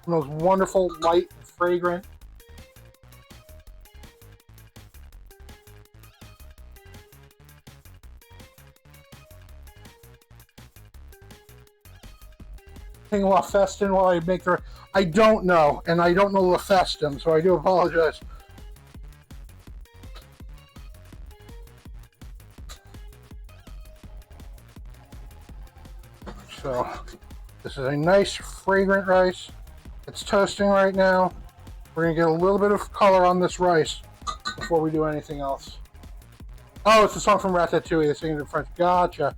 Smells wonderful, light, and fragrant. Lefestin while I make the. I don't know, and I don't know Lefestin, so I do apologize. So, this is a nice, fragrant rice. It's toasting right now. We're gonna get a little bit of color on this rice before we do anything else. Oh, it's a song from Ratatouille. They sing it in French. Gotcha.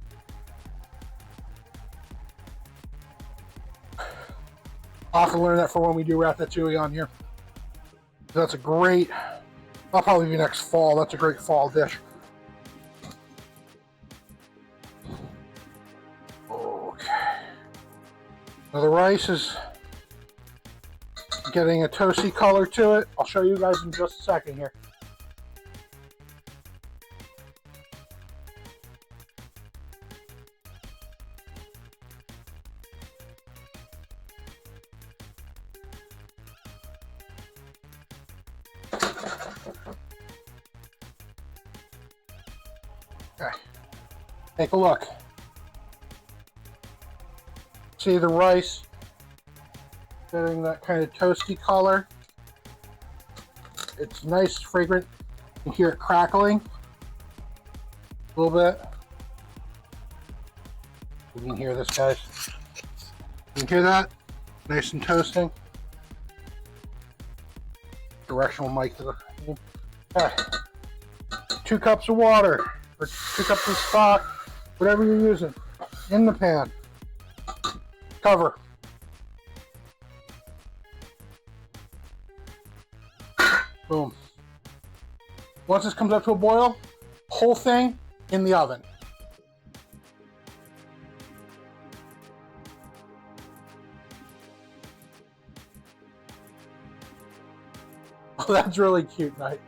I'll have to learn that for when we do Ratatouille on here. That's a great... That'll probably be next fall. That's a great fall dish. Okay. Now the rice is getting a toasty color to it. I'll show you guys in just a second here. Okay. Take a look. See the rice getting that kind of toasty color. It's nice, fragrant. You can hear it crackling a little bit. You can hear this, guys. You can hear that? Nice and toasting. Directional mic to the... Okay. 2 cups of water, or 2 cups of stock, whatever you're using, in the pan. Cover. Boom. Once this comes up to a boil, whole thing in the oven. Oh, that's really cute, right?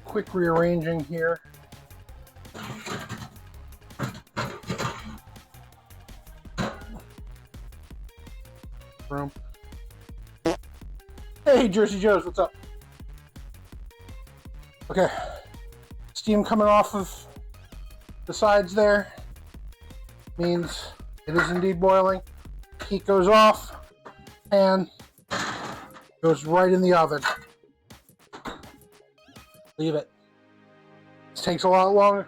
Quick rearranging here. Room. Hey, Jersey Joes, what's up? Okay, steam coming off of the sides there means it is indeed boiling. Heat goes off and goes right in the oven. Leave it. This takes a lot longer.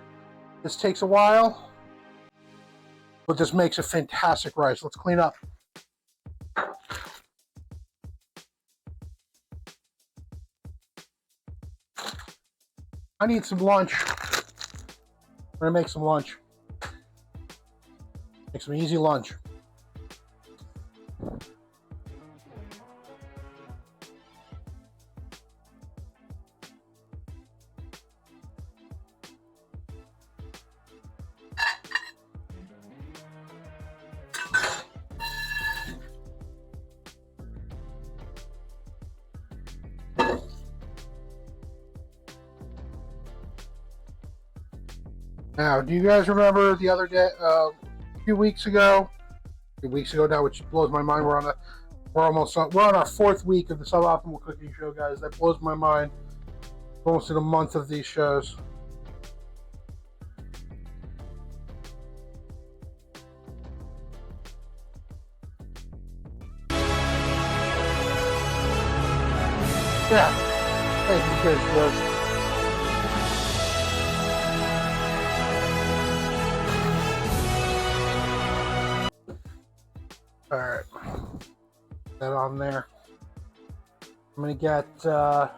This takes a while, but this makes a fantastic rice. Let's clean up. I need some lunch. I'm gonna make some lunch. Make some easy lunch. Now, do you guys remember the other day, a few weeks ago now, which blows my mind. We're on our 4th week of the Suboptimal Cooking Show, guys. That blows my mind. Almost in a month of these shows. Yeah. Thank you guys. Alright, that on there. I'm gonna get our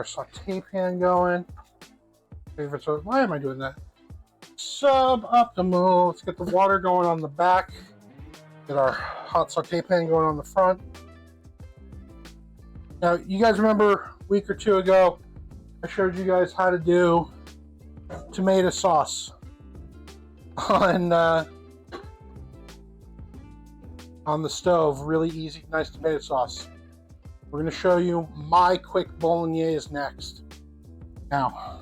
saute pan going. Why am I doing that? Suboptimal. Let's get the water going on the back. Get our hot saute pan going on the front. Now, you guys remember a week or 2 ago, I showed you guys how to do tomato sauce on the stove. Really easy, nice tomato sauce. We're going to show you my quick bolognese next. Now,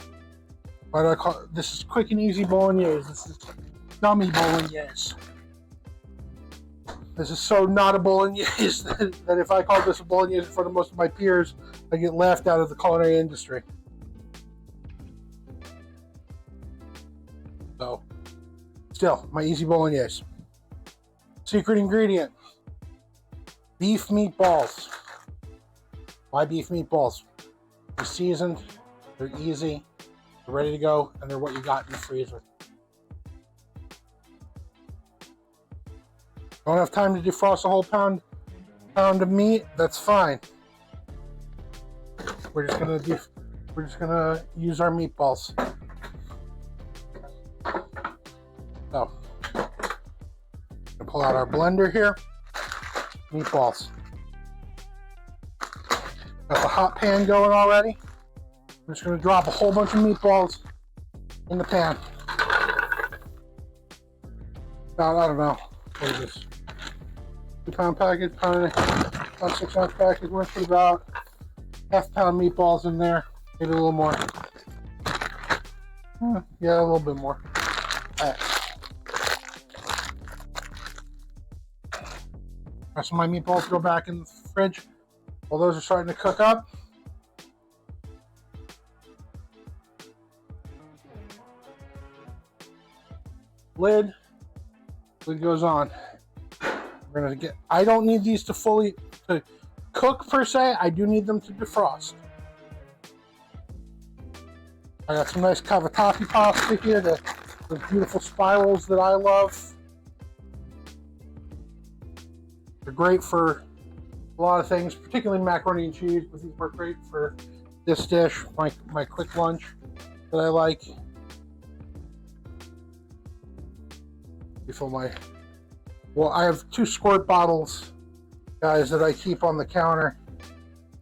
why do I call it? This is quick and easy bolognese. This is dummy bolognese. This is so not a bolognese that if I call this a bolognese in front of most of my peers, I get laughed out of the culinary industry. So, still, my easy bolognese. Secret ingredient, beef meatballs. Why beef meatballs? They're seasoned, they're easy, they're ready to go, and they're what you got in the freezer. Don't have time to defrost a whole pound of meat? That's fine. We're just gonna use our meatballs. So, pull out our blender here. Meatballs. Got the hot pan going already. I'm just gonna drop a whole bunch of meatballs in the pan. About, I don't know, what is this? 2-pound package, about 6-ounce package. We're gonna put about half-pound meatballs in there. Maybe a little more. Yeah, a little bit more. All right. Rest of my meatballs go back in the fridge. While those are starting to cook up, lid goes on. We're gonna get. I don't need these to fully cook per se. I do need them to defrost. I got some nice cavatappi pasta here, those beautiful spirals that I love. They're great for a lot of things, particularly macaroni and cheese, but these work great for this dish, my quick lunch that I like. Refill my, well, I have 2 squirt bottles, guys, that I keep on the counter.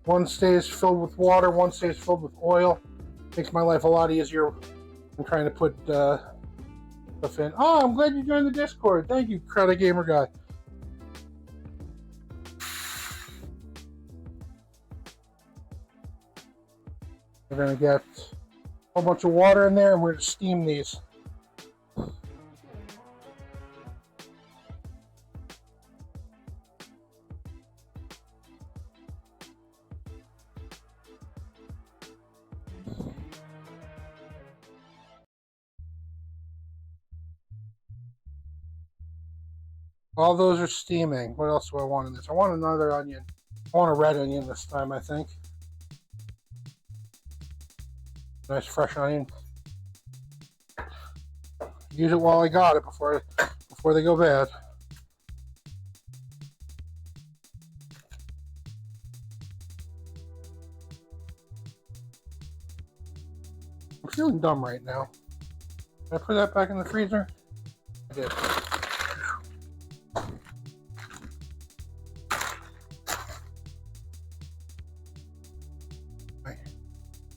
One stays filled with water, one stays filled with oil. Makes my life a lot easier than trying to put stuff in. Oh, I'm glad you joined the Discord. Thank you, Credit Gamer Guy. We're going to get a whole bunch of water in there and we're going to steam these. All those are steaming. What else do I want in this? I want another onion. I want a red onion this time, I think. Nice fresh onion. Use it while I got it before they go bad. I'm feeling dumb right now. Did I put that back in the freezer? I did.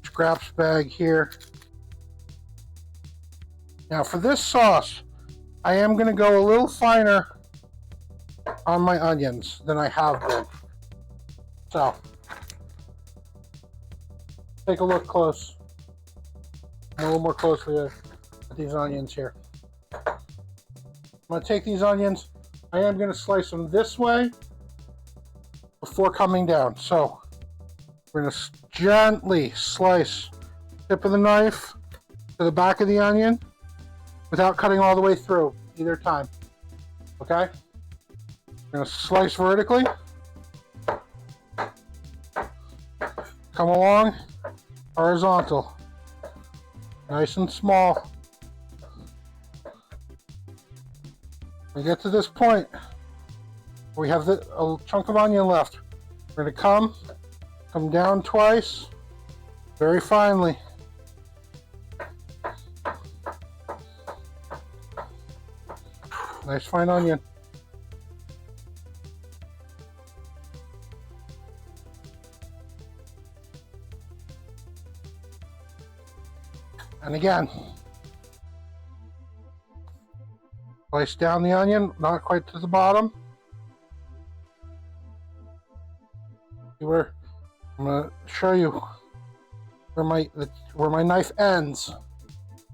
Scraps bag here. Now for this sauce, I am going to go a little finer on my onions than I have been. So, take a look close. A little more closely at these onions here. I'm going to take these onions, I am going to slice them this way before coming down. So, we're going to gently slice the tip of the knife to the back of the onion without cutting all the way through either time. Okay? We're going to slice vertically. Come along horizontal. Nice and small. We get to this point, we have a chunk of onion left. We're going to come down twice, very finely. Nice fine onion. And again, slice down the onion, not quite to the bottom. I'm going to show you where my knife ends,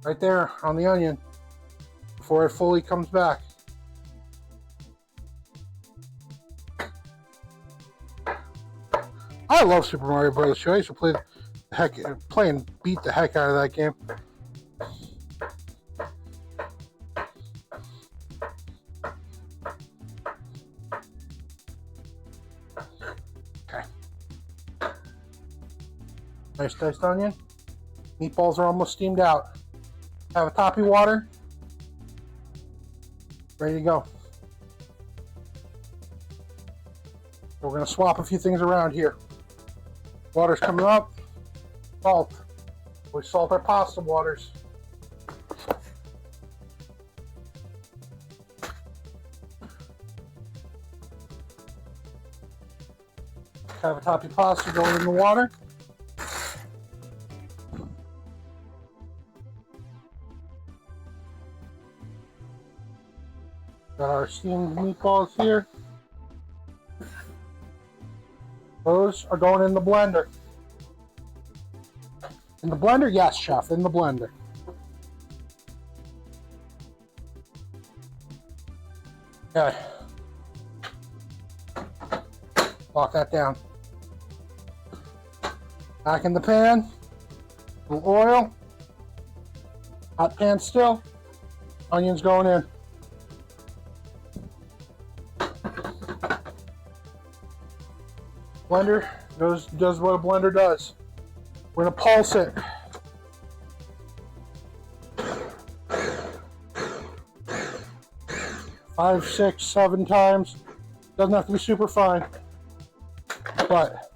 right there on the onion, before it fully comes back. I love Super Mario Bros. 2. I used to play and beat the heck out of that game. Nice diced onion. Meatballs are almost steamed out. Have a toppy water. Ready to go. We're going to swap a few things around here. Water's coming up. Salt. We salt our pasta waters. Have a toppy pasta going in the water. Got our steamed meatballs here. Those are going in the blender. In the blender? Yes, chef, in the blender. Okay. Lock that down. Back in the pan. A little oil. Hot pan still. Onions going in. Blender does what a blender does. We're going to pulse it. Five, 6, 7 times. Doesn't have to be super fine. But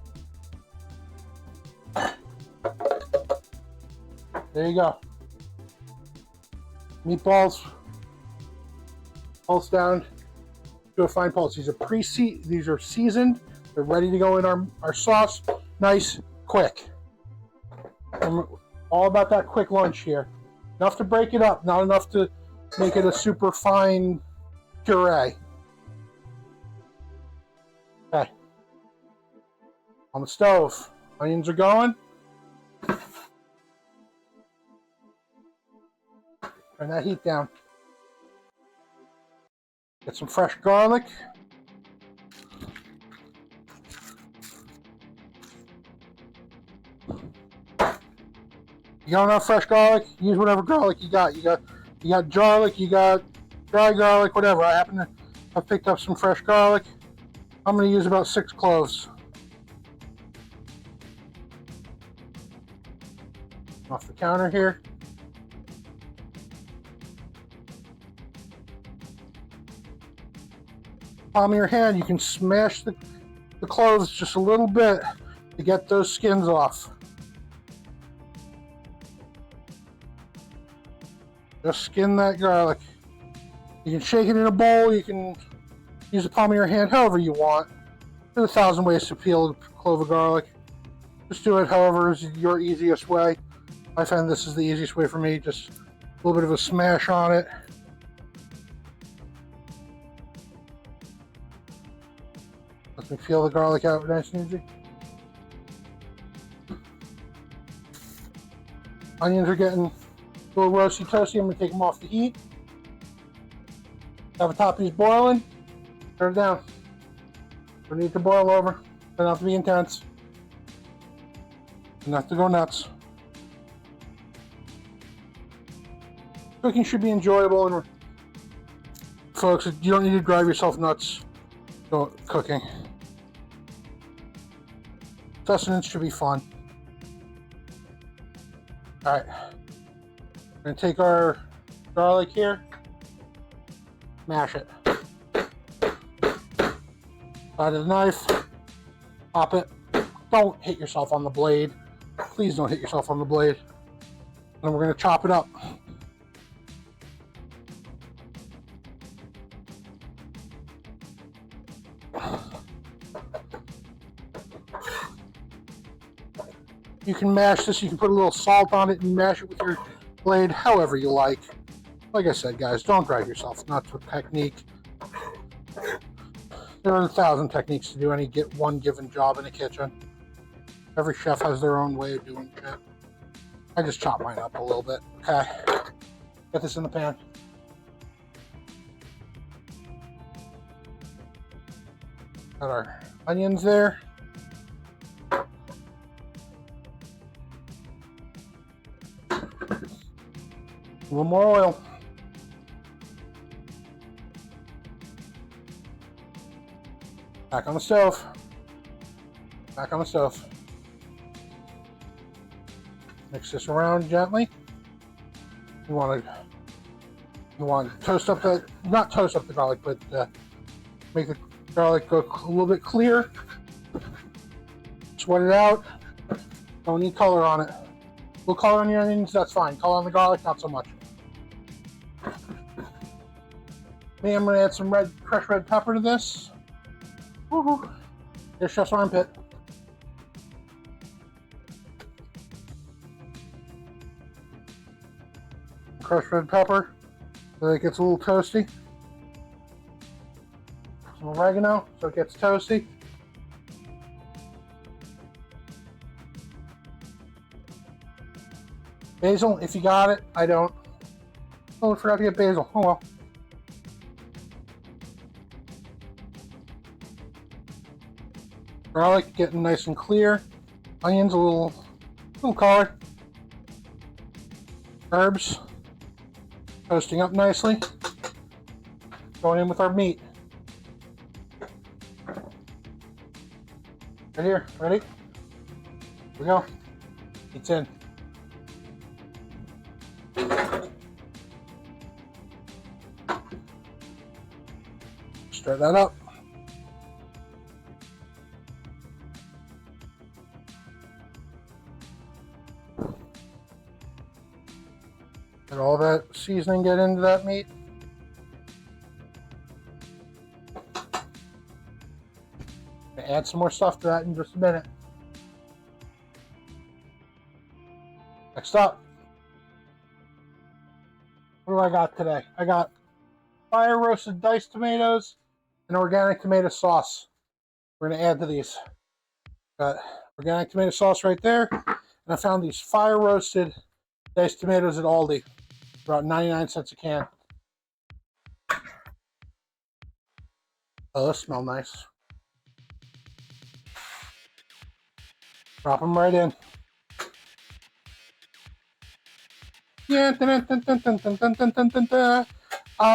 there you go. Meatballs pulse down to a fine pulse. These are seasoned. They're ready to go in our sauce. Nice, quick. I'm all about that quick lunch here. Enough to break it up, not enough to make it a super fine puree. Okay. On the stove. Onions are going. Turn that heat down. Get some fresh garlic. You don't have fresh garlic, use whatever garlic you got. You got garlic, you got dry garlic, whatever. I happen to have picked up some fresh garlic. I'm going to use about 6 cloves. Off the counter here. Palm of your hand, you can smash the cloves just a little bit to get those skins off. Just skin that garlic. You can shake it in a bowl, you can use the palm of your hand however you want. There's 1,000 ways to peel a clove of garlic. Just do it however is your easiest way. I find this is the easiest way for me, just a little bit of a smash on it. Let me peel the garlic out nice and easy. Onions are getting a little roasty toasty. I'm going to take them off the heat. Have a toppy's boiling. Turn it down. Don't need to boil over. Doesn't have to be intense. Doesn't have to go nuts. Cooking should be enjoyable, and folks, you don't need to drive yourself nuts cooking. Sustenance should be fun. Alright. We're going to take our garlic here, mash it. Side of the knife, pop it. Don't hit yourself on the blade. Please don't hit yourself on the blade. And we're going to chop it up. You can mash this, you can put a little salt on it and mash it with your blade however you like. Like I said, guys, don't drive yourself nuts with technique. There are 1,000 techniques to do one given job in a kitchen. Every chef has their own way of doing shit. I just chop mine up a little bit. Okay. Get this in the pan. Got our onions there. A little more oil. Back on the stove. Back on the stove. Mix this around gently. You want to toast up the, not toast up the garlic, but make the garlic look a little bit clear. Sweat it out. Don't need color on it. A little color on your onions, that's fine. Color on the garlic, not so much. Me, I'm going to add some crushed red pepper to this. Woohoo! There's Chef's armpit. Crushed red pepper so that it gets a little toasty. Some oregano so it gets toasty. Basil, if you got it, I don't. Oh, I forgot to get basil. Oh well. Garlic getting nice and clear. Onions a little color. Herbs toasting up nicely. Going in with our meat. Right here, ready? Here we go. Meat's in. Stir that up. Let all that seasoning get into that meat. Add some more stuff to that in just a minute. Next up, what do I got today? I got fire roasted diced tomatoes and organic tomato sauce. We're going to add to these. Got organic tomato sauce right there, and I found these fire roasted diced tomatoes at Aldi. About 99 cents a can. Oh, those smell nice. Drop them right in. Yeah, I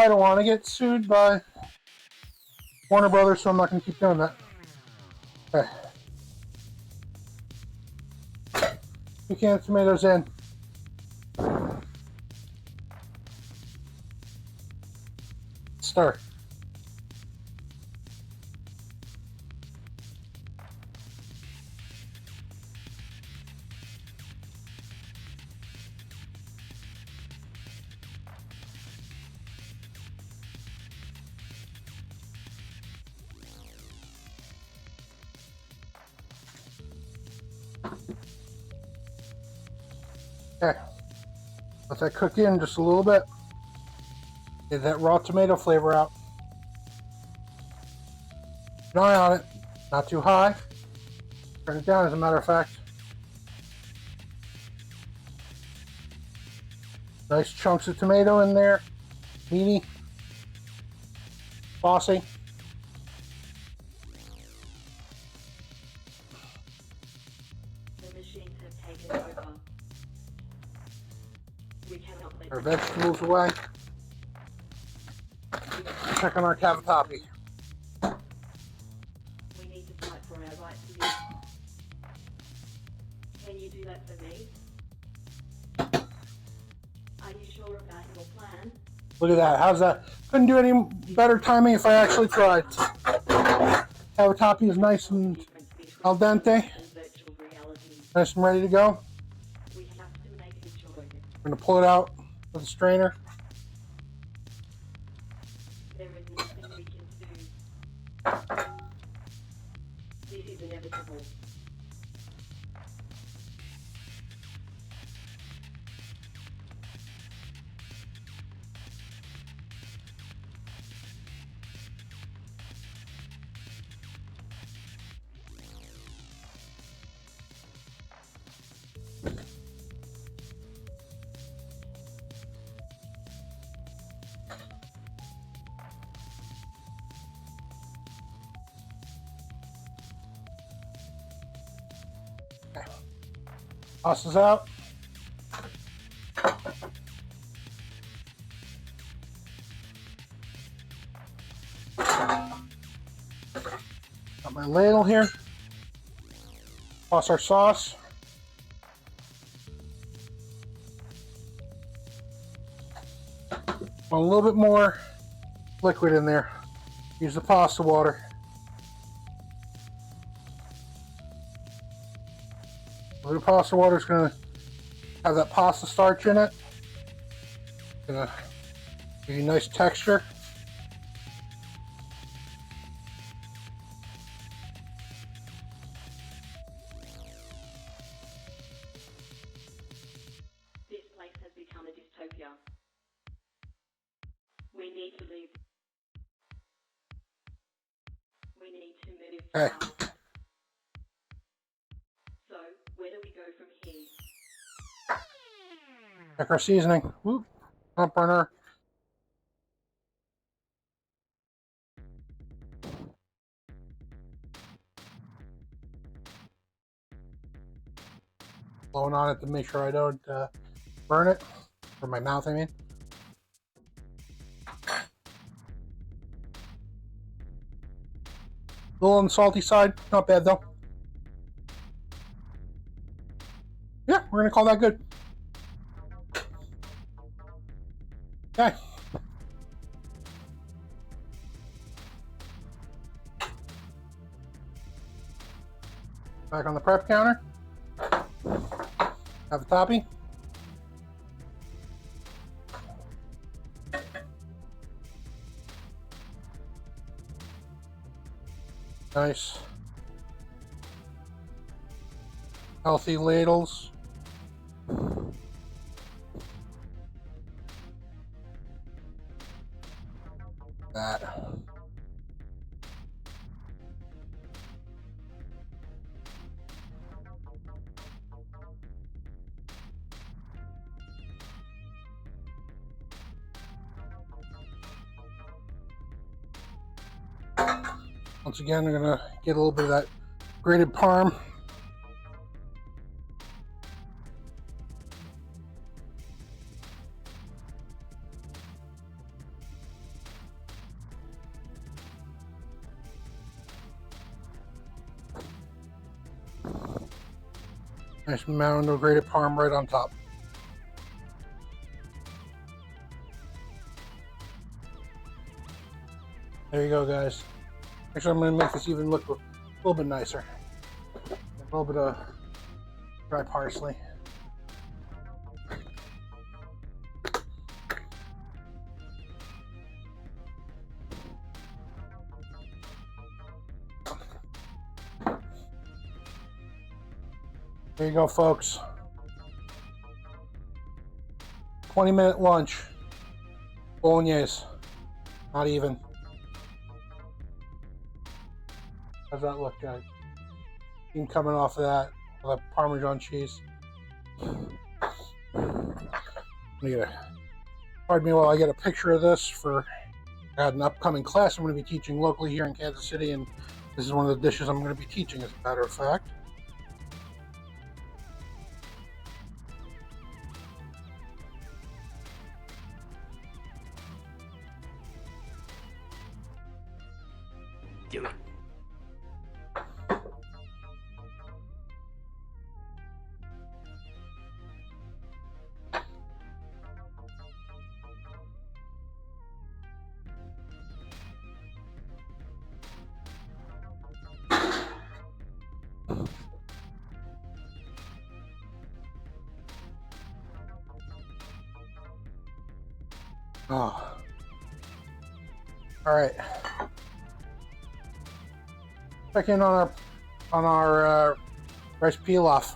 don't want to get sued by Warner Brothers, so I'm not going to keep doing that. Okay. 2 cans of tomatoes in. Stir. Okay, let that cook in just a little bit. Get that raw tomato flavor out. Keep an eye on it, not too high. Turn it down, as a matter of fact. Nice chunks of tomato in there, meaty, saucy. Our vegetables away. Check on our cavatappi. We need to fight for our right to live. Can you do that for me? Are you sure about your plan? Look at that. How's that? Couldn't do any better timing if I actually tried. Cavatappi is nice and al dente. Nice and ready to go. We have to make a choice. We're going to pull it out with a strainer. There is nothing we can do. This is inevitable. Toss this out. Got my ladle here. Toss our sauce. Want a little bit more liquid in there. Use the pasta water. The pasta water is going to have that pasta starch in it. Going to give you a nice texture. This place has become a dystopia. We need to leave. We need to move Okay. fast. So, where do we go from here? Check our seasoning. Whoop. Don't burn her. Blowing on it to make sure I don't burn it. For my mouth, I mean. A little on the salty side. Not bad, though. Yeah, we're going to call that good. Okay. Back on the prep counter. Have a topping. Nice. Healthy ladles. That. Once again, I'm going to get a little bit of that grated parm. Nice mound of grated parm right on top. There you go, guys. Actually, I'm going to make this even look a little bit nicer. A little bit of dry parsley. There you go, folks. 20-minute lunch. Bolognese. Not even. How's that look, guys? Steam coming off of that with that Parmesan cheese. Pardon me while I get a picture of this for an upcoming class I'm going to be teaching locally here in Kansas City, and this is one of the dishes I'm going to be teaching, as a matter of fact. Do it. Oh. All right. Check in on our rice pilaf,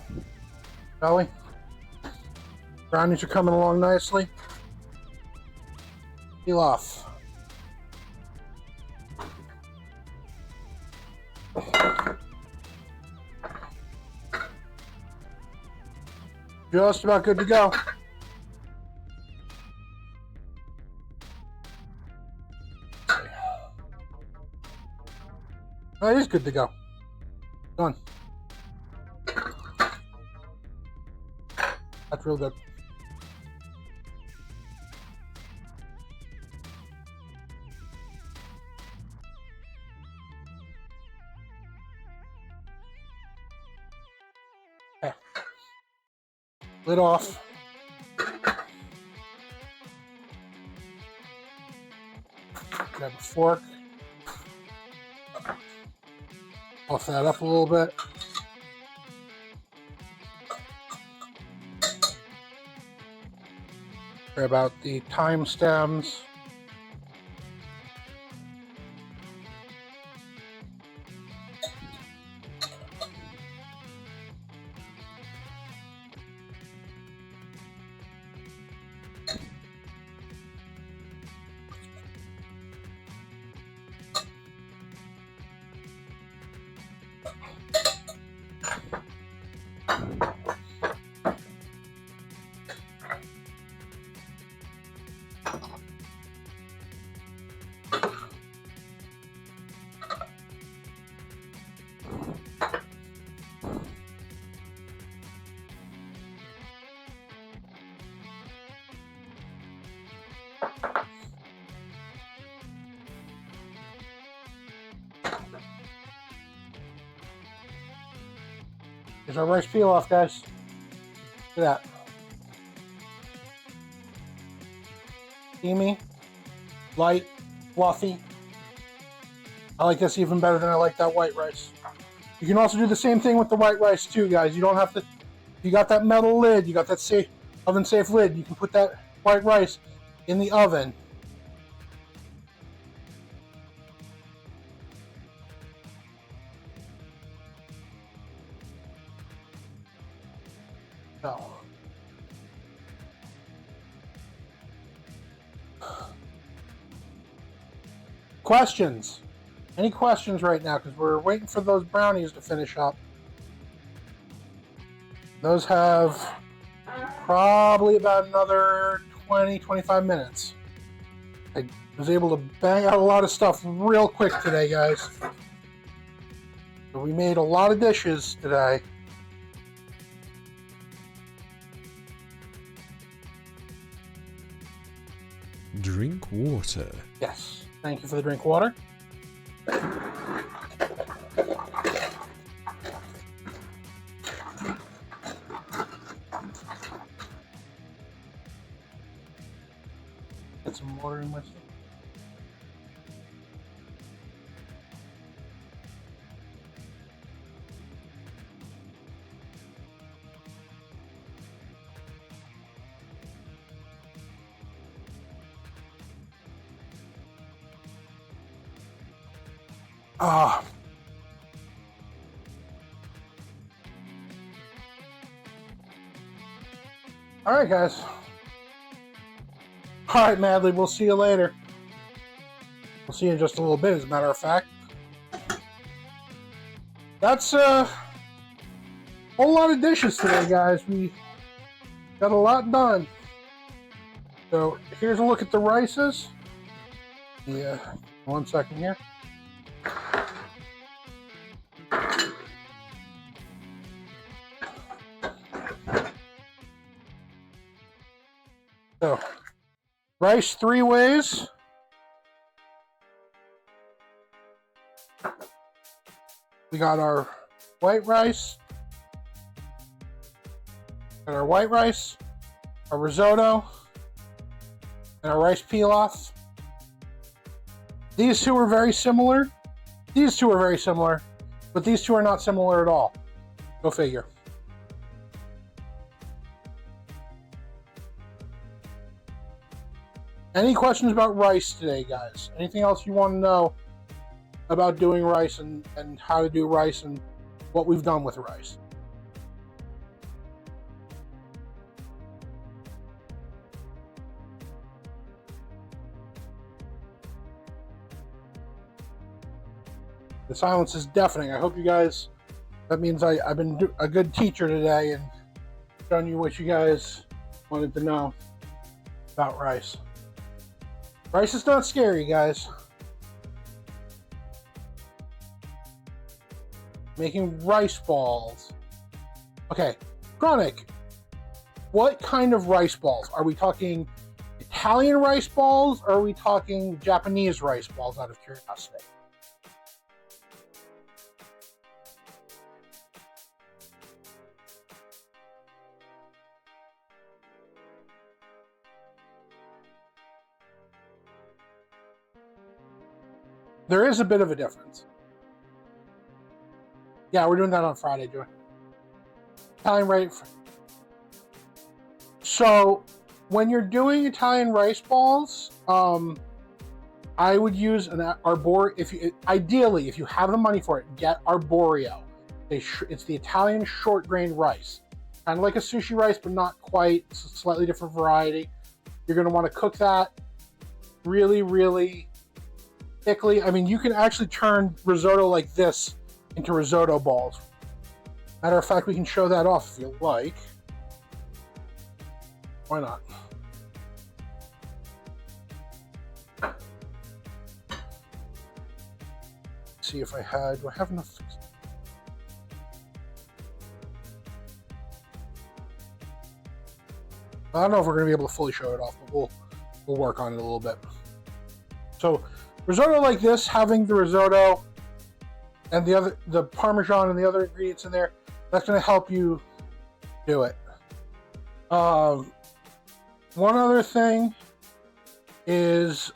shall we? Brownies are coming along nicely. Pilaf. Just about good to go. Oh, it is good to go. Done. That's real good. Okay. Lid off. Grab a fork. Buff that up a little bit. Grab out the thyme stems. Here's our rice peel off, guys. Look at that. Steamy, light, fluffy. I like this even better than I like that white rice. You can also do the same thing with the white rice too, guys. You don't have to, if you got that metal lid, you got that safe, oven safe lid, you can put that white rice in the oven. So. Questions? Any questions right now? Because we're waiting for those brownies to finish up. Those have probably about another 20-25 minutes. I was able to bang out a lot of stuff real quick today, guys. So we made a lot of dishes today. Drink water. Yes. Thank you for the drink water. Get some water in my stuff. Ah. All right, guys. All right, Madly, we'll see you later. We'll see you in just a little bit, as a matter of fact. That's a whole lot of dishes today, guys. We got a lot done. So here's a look at the rices. Yeah, 1 second here. So, rice 3 ways. We got our white rice, got our white rice, our risotto, and our rice pilaf. These two are very similar. These two are very similar, but these two are not similar at all. Go figure. Any questions about rice today, guys? Anything else you want to know about doing rice and how to do rice and what we've done with rice? The silence is deafening. I hope you guys, that means I've been a good teacher today and shown you what you guys wanted to know about rice. Rice is not scary, guys. Making rice balls. Okay, Chronic, what kind of rice balls? Are we talking Italian rice balls or are we talking Japanese rice balls, out of curiosity? there is a bit of a difference. Yeah, we're doing that on Friday, Joy. Italian rice. So, when you're doing Italian rice balls, I would use an arborio. Ideally, if you have the money for it, get arborio. It's the Italian short grain rice, kind of like a sushi rice, but not quite. It's a slightly different variety. You're going to want to cook that really, really thickly. I mean, you can actually turn risotto like this into risotto balls. Matter of fact, we can show that off if you like. Why not? See if do I have enough? I don't know if we're going to be able to fully show it off, but we'll work on it a little bit. So risotto like this, having the risotto and the Parmesan and the other ingredients in there, that's going to help you do it. One other thing is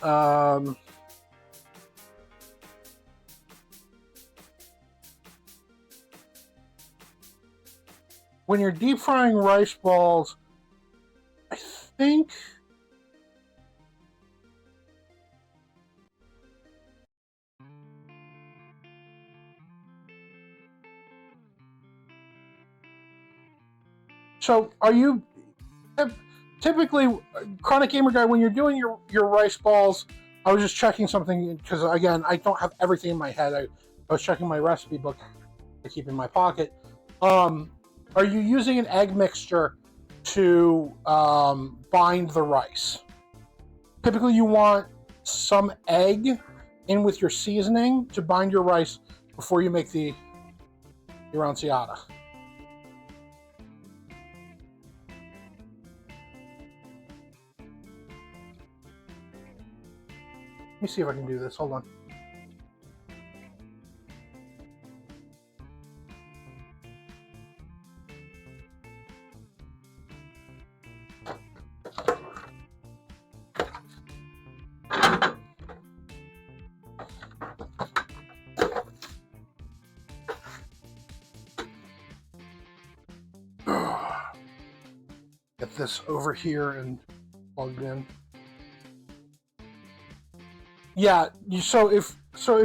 when you're deep frying rice balls, I think so are you typically, Chronic Gamer Guy, when you're doing your rice balls, I was just checking something because, again, I don't have everything in my head. I was checking my recipe book I keep in my pocket. Are you using an egg mixture to bind the rice? Typically, you want some egg in with your seasoning to bind your rice before you make the aranciata. Let me see if I can do this. Hold on. Get this over here and plugged in. Yeah, so if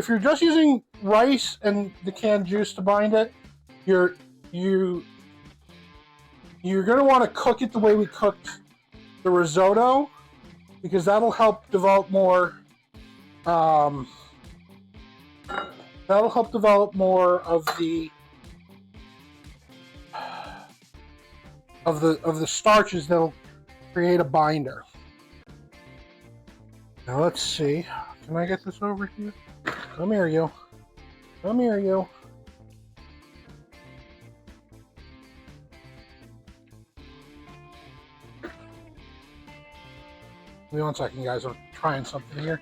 you're just using rice and the canned juice to bind it, you're gonna want to cook it the way we cooked the risotto, because that'll help develop more. That'll help develop more of the starches that'll create a binder. Now let's see. Can I get this over here? Come here, you. Come here, you. Give me 1 second, guys. I'm trying something here.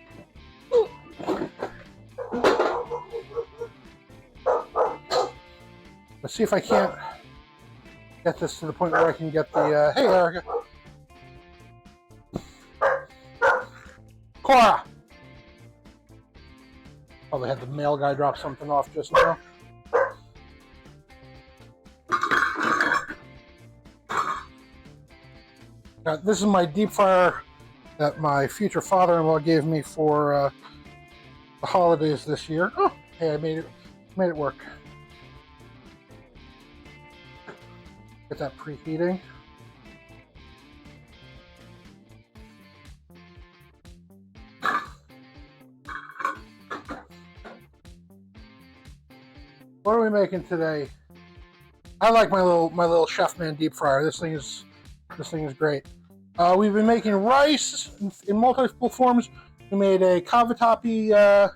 Let's see if I can't get this to the point where I can get the... hey, Erica. Cora! Probably had the mail guy drop something off just now. Now, this is my deep fryer that my future father-in-law gave me for the holidays this year. Oh, hey, I made it work. Get that preheating. What are we making today? I like my little Chef Man deep fryer. This thing is great. We've been making rice in multiple forms. We made a cavatappi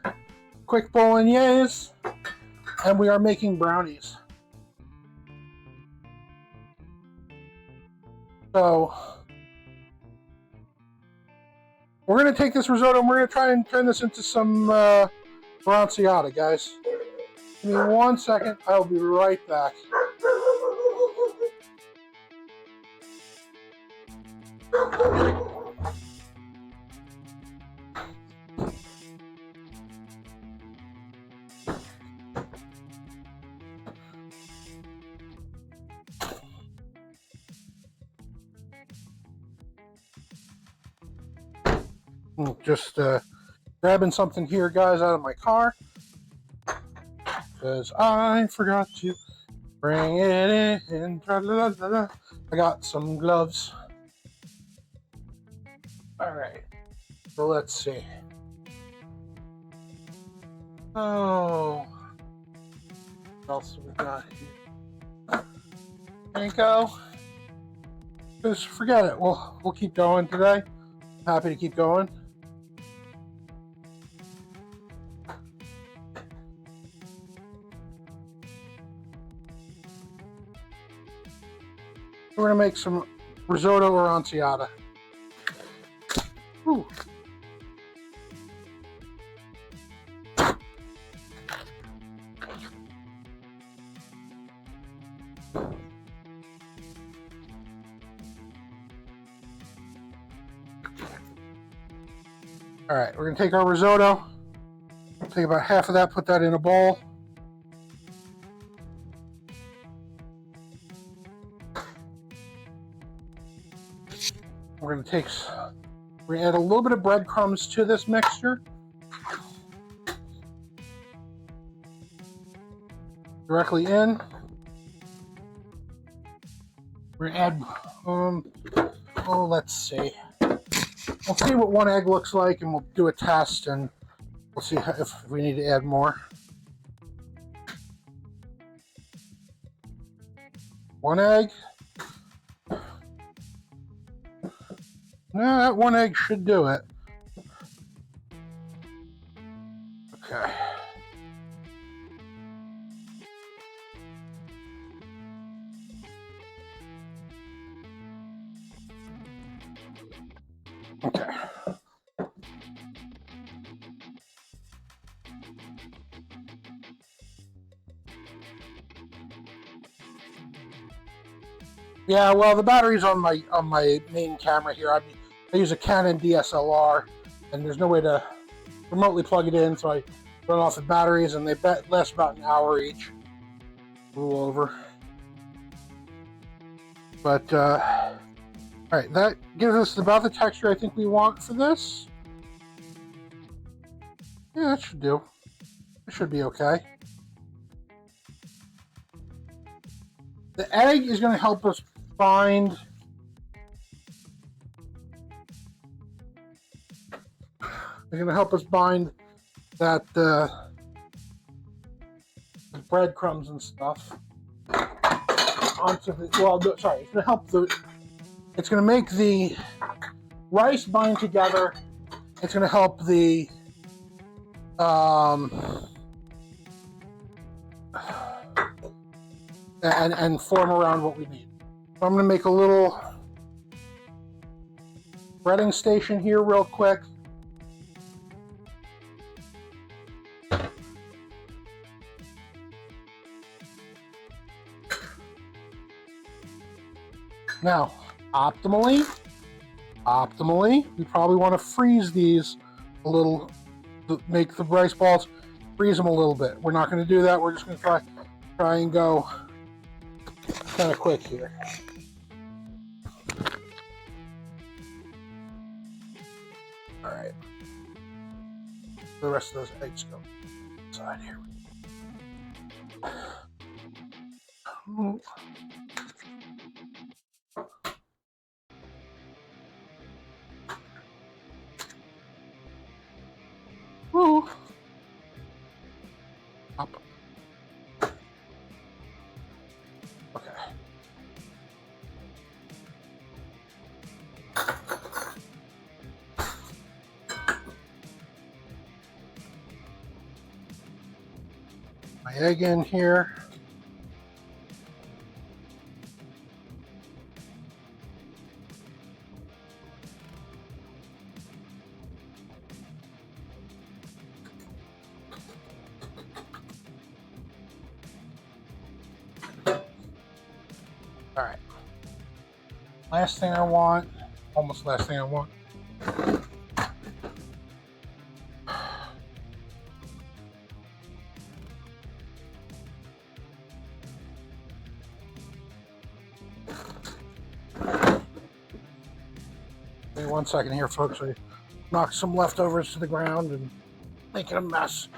quick bolognese, and we are making brownies. So we're gonna take this risotto and we're gonna try and turn this into some aranciata, guys. Give me 1 second. I'll be right back. Just grabbing something here, guys, out of my car. Because I forgot to bring it in. I got some gloves. Alright. So let's see. Oh. What else have we got here? Panko. Just forget it. We'll keep going today. Happy to keep going. We're gonna make some risotto or aranciata. Ooh. All right, we're gonna take our risotto, take about half of that, put that in a bowl. We're gonna add a little bit of breadcrumbs to this mixture. Directly in. We're gonna add, let's see. We'll see what one egg looks like, and we'll do a test, and we'll see if we need to add more. One egg. No, that one egg should do it. Okay. Okay. Yeah, well, the battery's on my main camera here. I use a Canon DSLR, and there's no way to remotely plug it in, so I run off the batteries, and they last about an hour each. A little over. But, alright, that gives us about the texture I think we want for this. Yeah, that should do. It should be okay. The egg is going to help us bind. It's going to help us bind that breadcrumbs and stuff onto the. Well, sorry, it's going to help the. It's going to make the rice bind together. It's going to help the and form around what we need. So I'm going to make a little breading station here real quick. Now, optimally, we probably want to freeze these a little, make the rice balls, freeze them a little bit. We're not going to do that. We're just going to try and go kind of quick here. All right. The rest of those eggs go inside here. Ooh. Up. Okay. My egg in here. All right. Last thing I want, almost last thing I want. Give me 1 second here, folks. I Knock some leftovers to the ground and making a mess.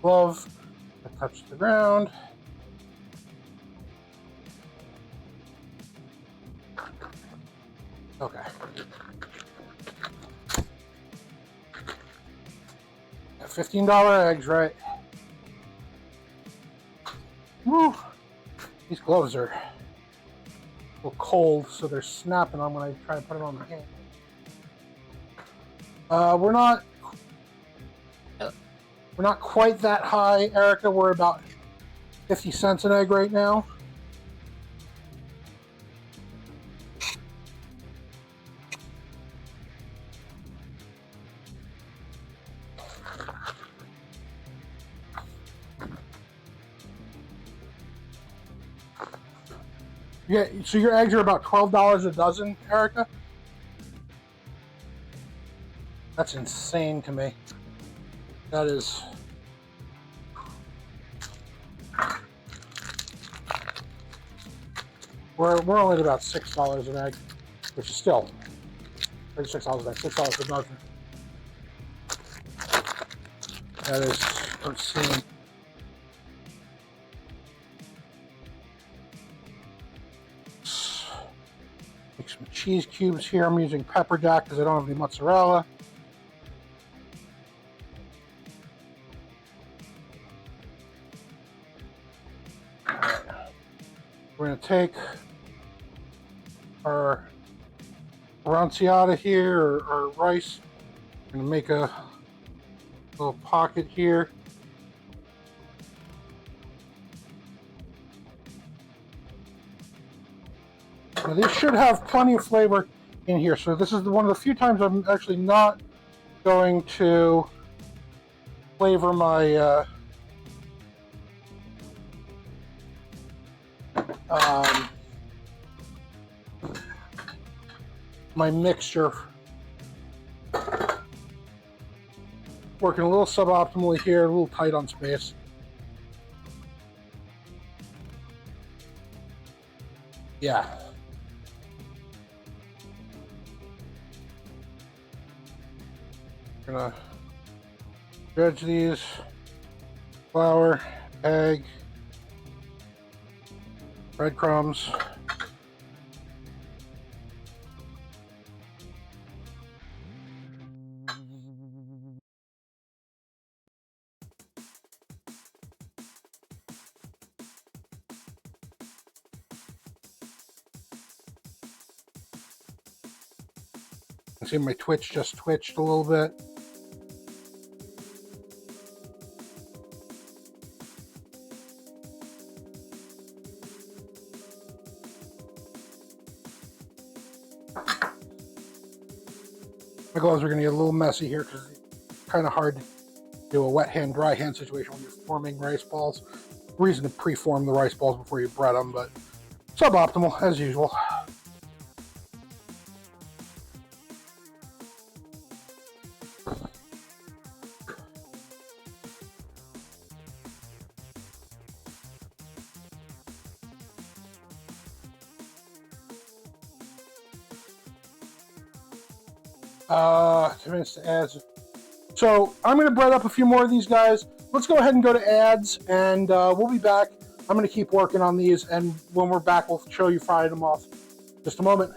Glove that touched the ground. Okay. Got $15 eggs, right? Woo! These gloves are a little cold, so they're snapping on when I try to put them on my hand. We're not quite that high, Erica. We're about 50 cents an egg right now. Yeah, so your eggs are about $12 a dozen, Erica? That's insane to me. That is... We're only at about $6 an egg, which is still $6 an egg, $6 a dozen. That is obscene. Make some cheese cubes here. I'm using pepper jack because I don't have any mozzarella. We're going to take our aranciata here, or rice. We're going to make a little pocket here. Now, these should have plenty of flavor in here. So this is one of the few times I'm actually not going to flavor my my mixture. Working a little suboptimally here, a little tight on space. Yeah. Gonna dredge these. Flour, egg, breadcrumbs. You can see my Twitch just twitched a little bit. My gloves are going to get a little messy here because it's kind of hard to do a wet hand, dry hand situation when you're forming rice balls. Reason to pre-form the rice balls before you bread them, but suboptimal as usual. To ads. So I'm going to bread up a few more of these guys. Let's go ahead and go to ads, and we'll be back. I'm going to keep working on these, and when we're back, we'll show you frying them off. Just a moment.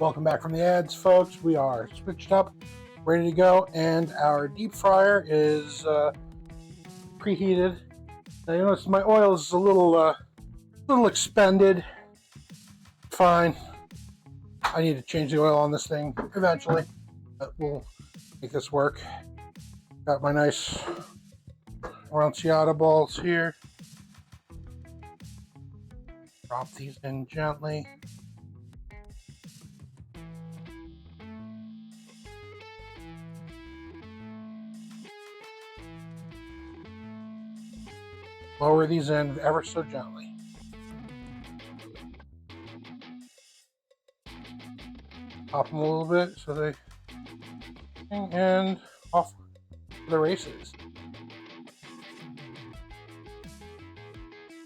Welcome back from the ads, folks. We are switched up, ready to go, and our deep fryer is preheated. Now you notice my oil is a little expended. Fine. I need to change the oil on this thing eventually, but we'll make this work. Got my nice Aranciata balls here. Drop these in gently. Lower these in ever so gently. Pop them a little bit so they, and off to the races.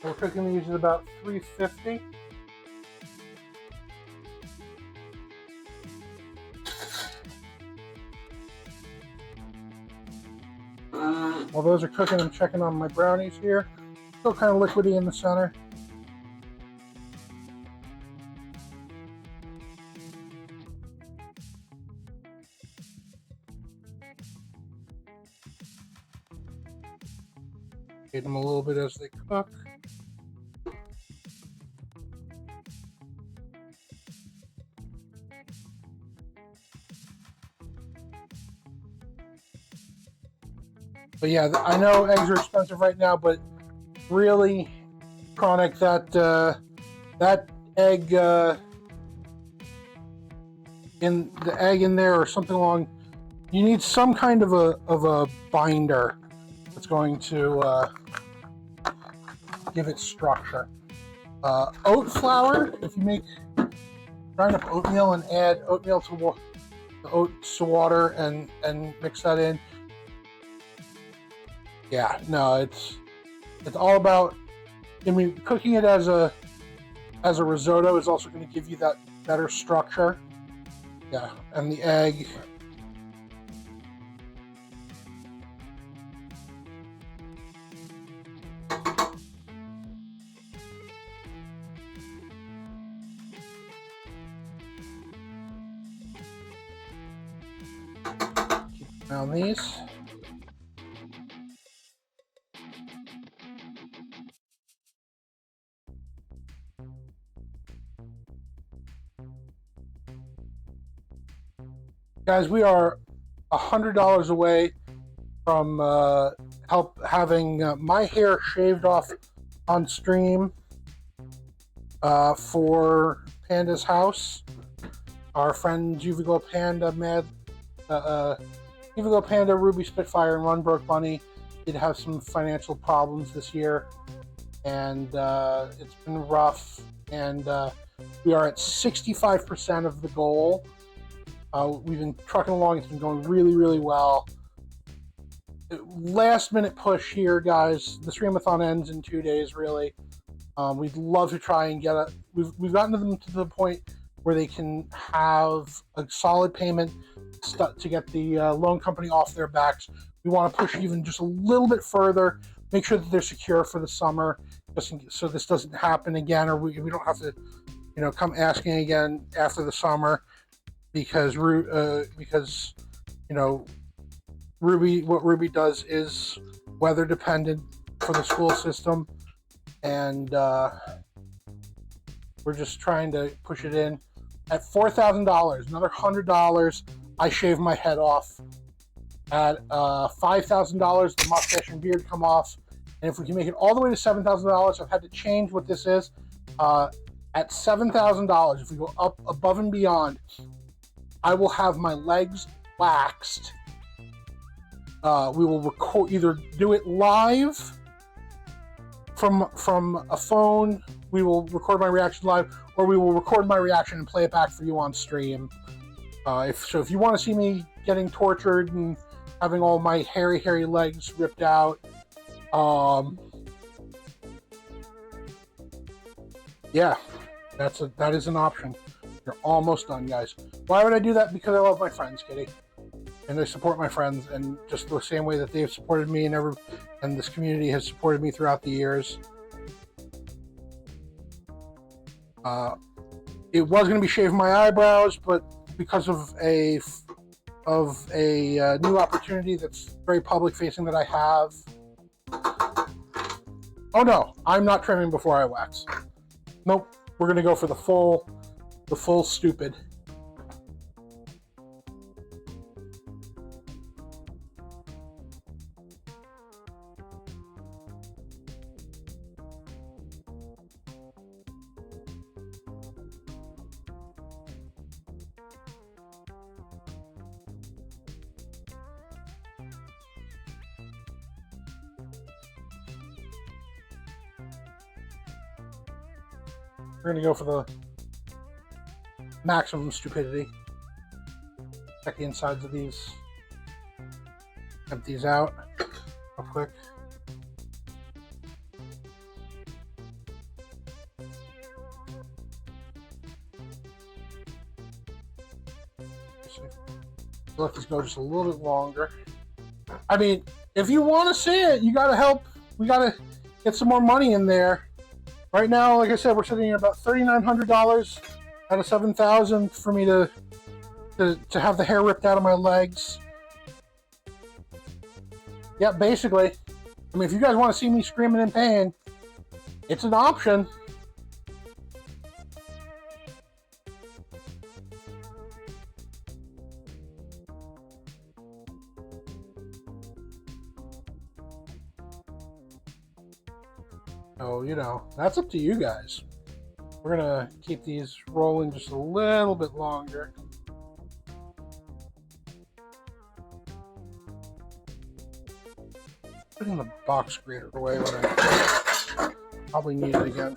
We're cooking these at about 350. While those are cooking, I'm checking on my brownies here. Still kind of liquidy in the center. Shade them a little bit as they cook. But yeah, I know eggs are expensive right now, but really, Chronic, that egg in the egg in there or something along. You need some kind of a binder that's going to give it structure. Oat flour. If you make grind up oatmeal and add oatmeal to the oats to water and mix that in. Yeah, no, it's all about. I mean, cooking it as a risotto is also going to give you that better structure. Yeah, and the egg. Keep around these. Guys, we are $100 away from having my hair shaved off on stream for Panda's house. Our friend Juvigo Panda, Juvigo Panda, Ruby Spitfire, and Run Broke Bunny did have some financial problems this year, and it's been rough. And we are at 65% of the goal. We've been trucking along. It's been going really, really well. Last minute push here, guys. The streamathon ends in 2 days, really. We'd love to try and get a. We've gotten them to the point where they can have a solid payment to get the loan company off their backs. We want to push even just a little bit further, make sure that they're secure for the summer, so this doesn't happen again, or we don't have to, come asking again after the summer, because Ruby does is weather dependent for the school system, and we're just trying to push it in. At $4,000, another $100, I shave my head off. At $5,000, the mustache and beard come off. And if we can make it all the way to $7,000, I've had to change what this is. At $7,000, if we go up above and beyond, I will have my legs waxed. We will either do it live from a phone. We will record my reaction live, or we will record my reaction and play it back for you on stream. If you want to see me getting tortured and having all my hairy legs ripped out, yeah, that is an option. You're almost done, guys. Why would I do that? Because I love my friends, Kitty, and I support my friends, and just the same way that they have supported me, and this community has supported me throughout the years. It was going to be shaving my eyebrows, but because of a new opportunity that's very public facing that I have. Oh no, I'm not trimming before I wax. Nope, we're going to go for the full stupid. We're going to go for the maximum stupidity. Check the insides of these. Empty these out real quick. Let this go just a little bit longer. I mean, if you want to see it, you got to help. We got to get some more money in there. Right now, like I said, we're sitting at about $3,900 out of $7,000 for me to have the hair ripped out of my legs. Yeah, basically. I mean, if you guys want to see me screaming in pain, it's an option. So, that's up to you guys. We're going to keep these rolling just a little bit longer. Putting the box grater away when I probably need it again.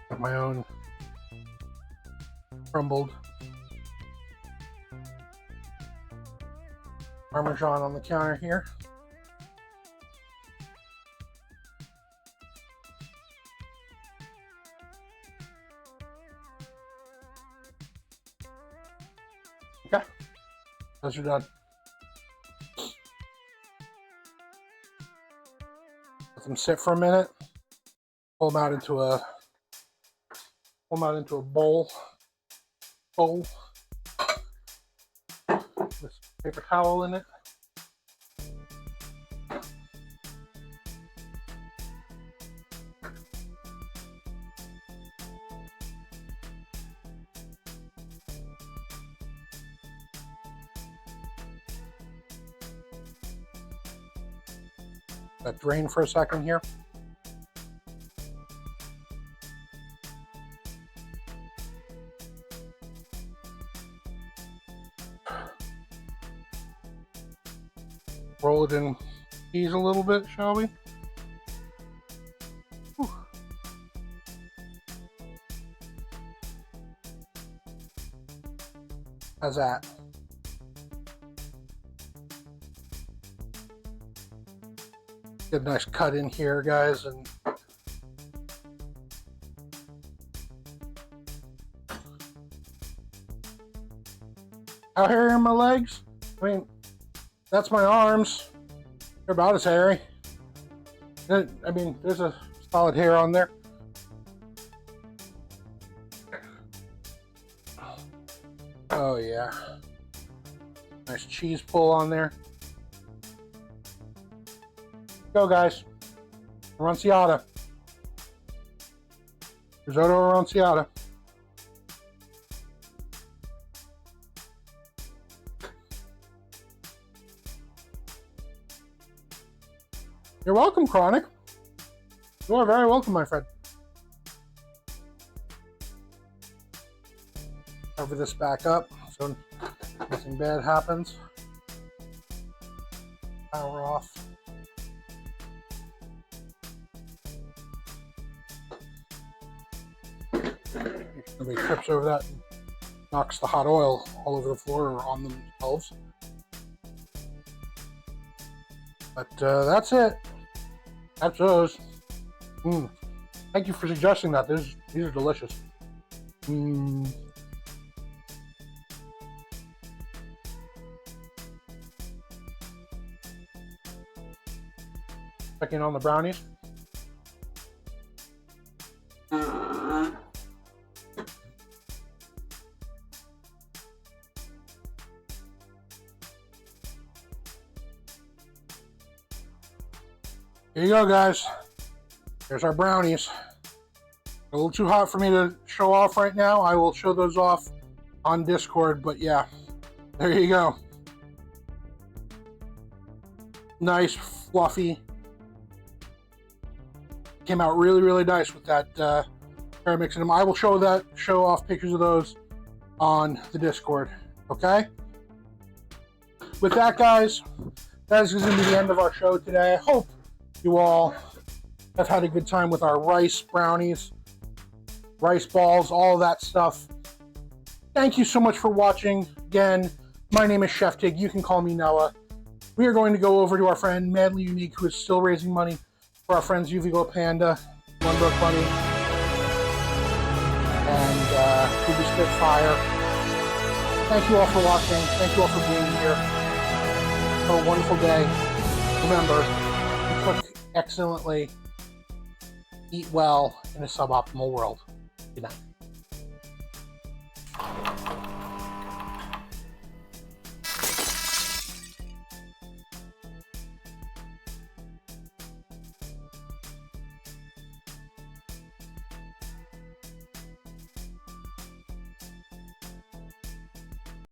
Got my own crumbled Parmesan on the counter here. Okay, those are done. Let them sit for a minute. Pull them out into a bowl. This paper towel in it. Let drain for a second here. roll it in cheese a little bit, shall we? Whew. How's that? Get a nice cut in here, guys, and how hairy are my legs? I mean, that's my arms. They're about as hairy. I mean, there's a solid hair on there. Oh yeah. Nice cheese pull on there. Go, guys. Aranciata. Risotto Aranciata. You're welcome, Chronic. You are very welcome, my friend. Cover this back up so nothing bad happens. Power off. Nobody trips over that and knocks the hot oil all over the floor or on themselves. But that's it. That's those. Thank you for suggesting that. These are delicious. Checking on the brownies. Here you go, guys. There's our brownies. A little too hot for me to show off right now. I will show those off on Discord, but yeah, there you go. Nice, fluffy. Came out really, really nice with that pear mix in them. I will show off pictures of those on the Discord. Okay. With that, guys, that is going to be the end of our show today. I hope you all have had a good time with our rice brownies, rice balls, all that stuff. Thank you so much for watching. Again, my name is Chef Tig. You can call me Noah. We are going to go over to our friend Madly Unique, who is still raising money for our friends UV Glow Panda, One Broke Bunny, and Ruby Spitfire. Thank you all for watching. Thank you all for being here. Have a wonderful day. Remember, cook excellently, eat well in a suboptimal world. Good night.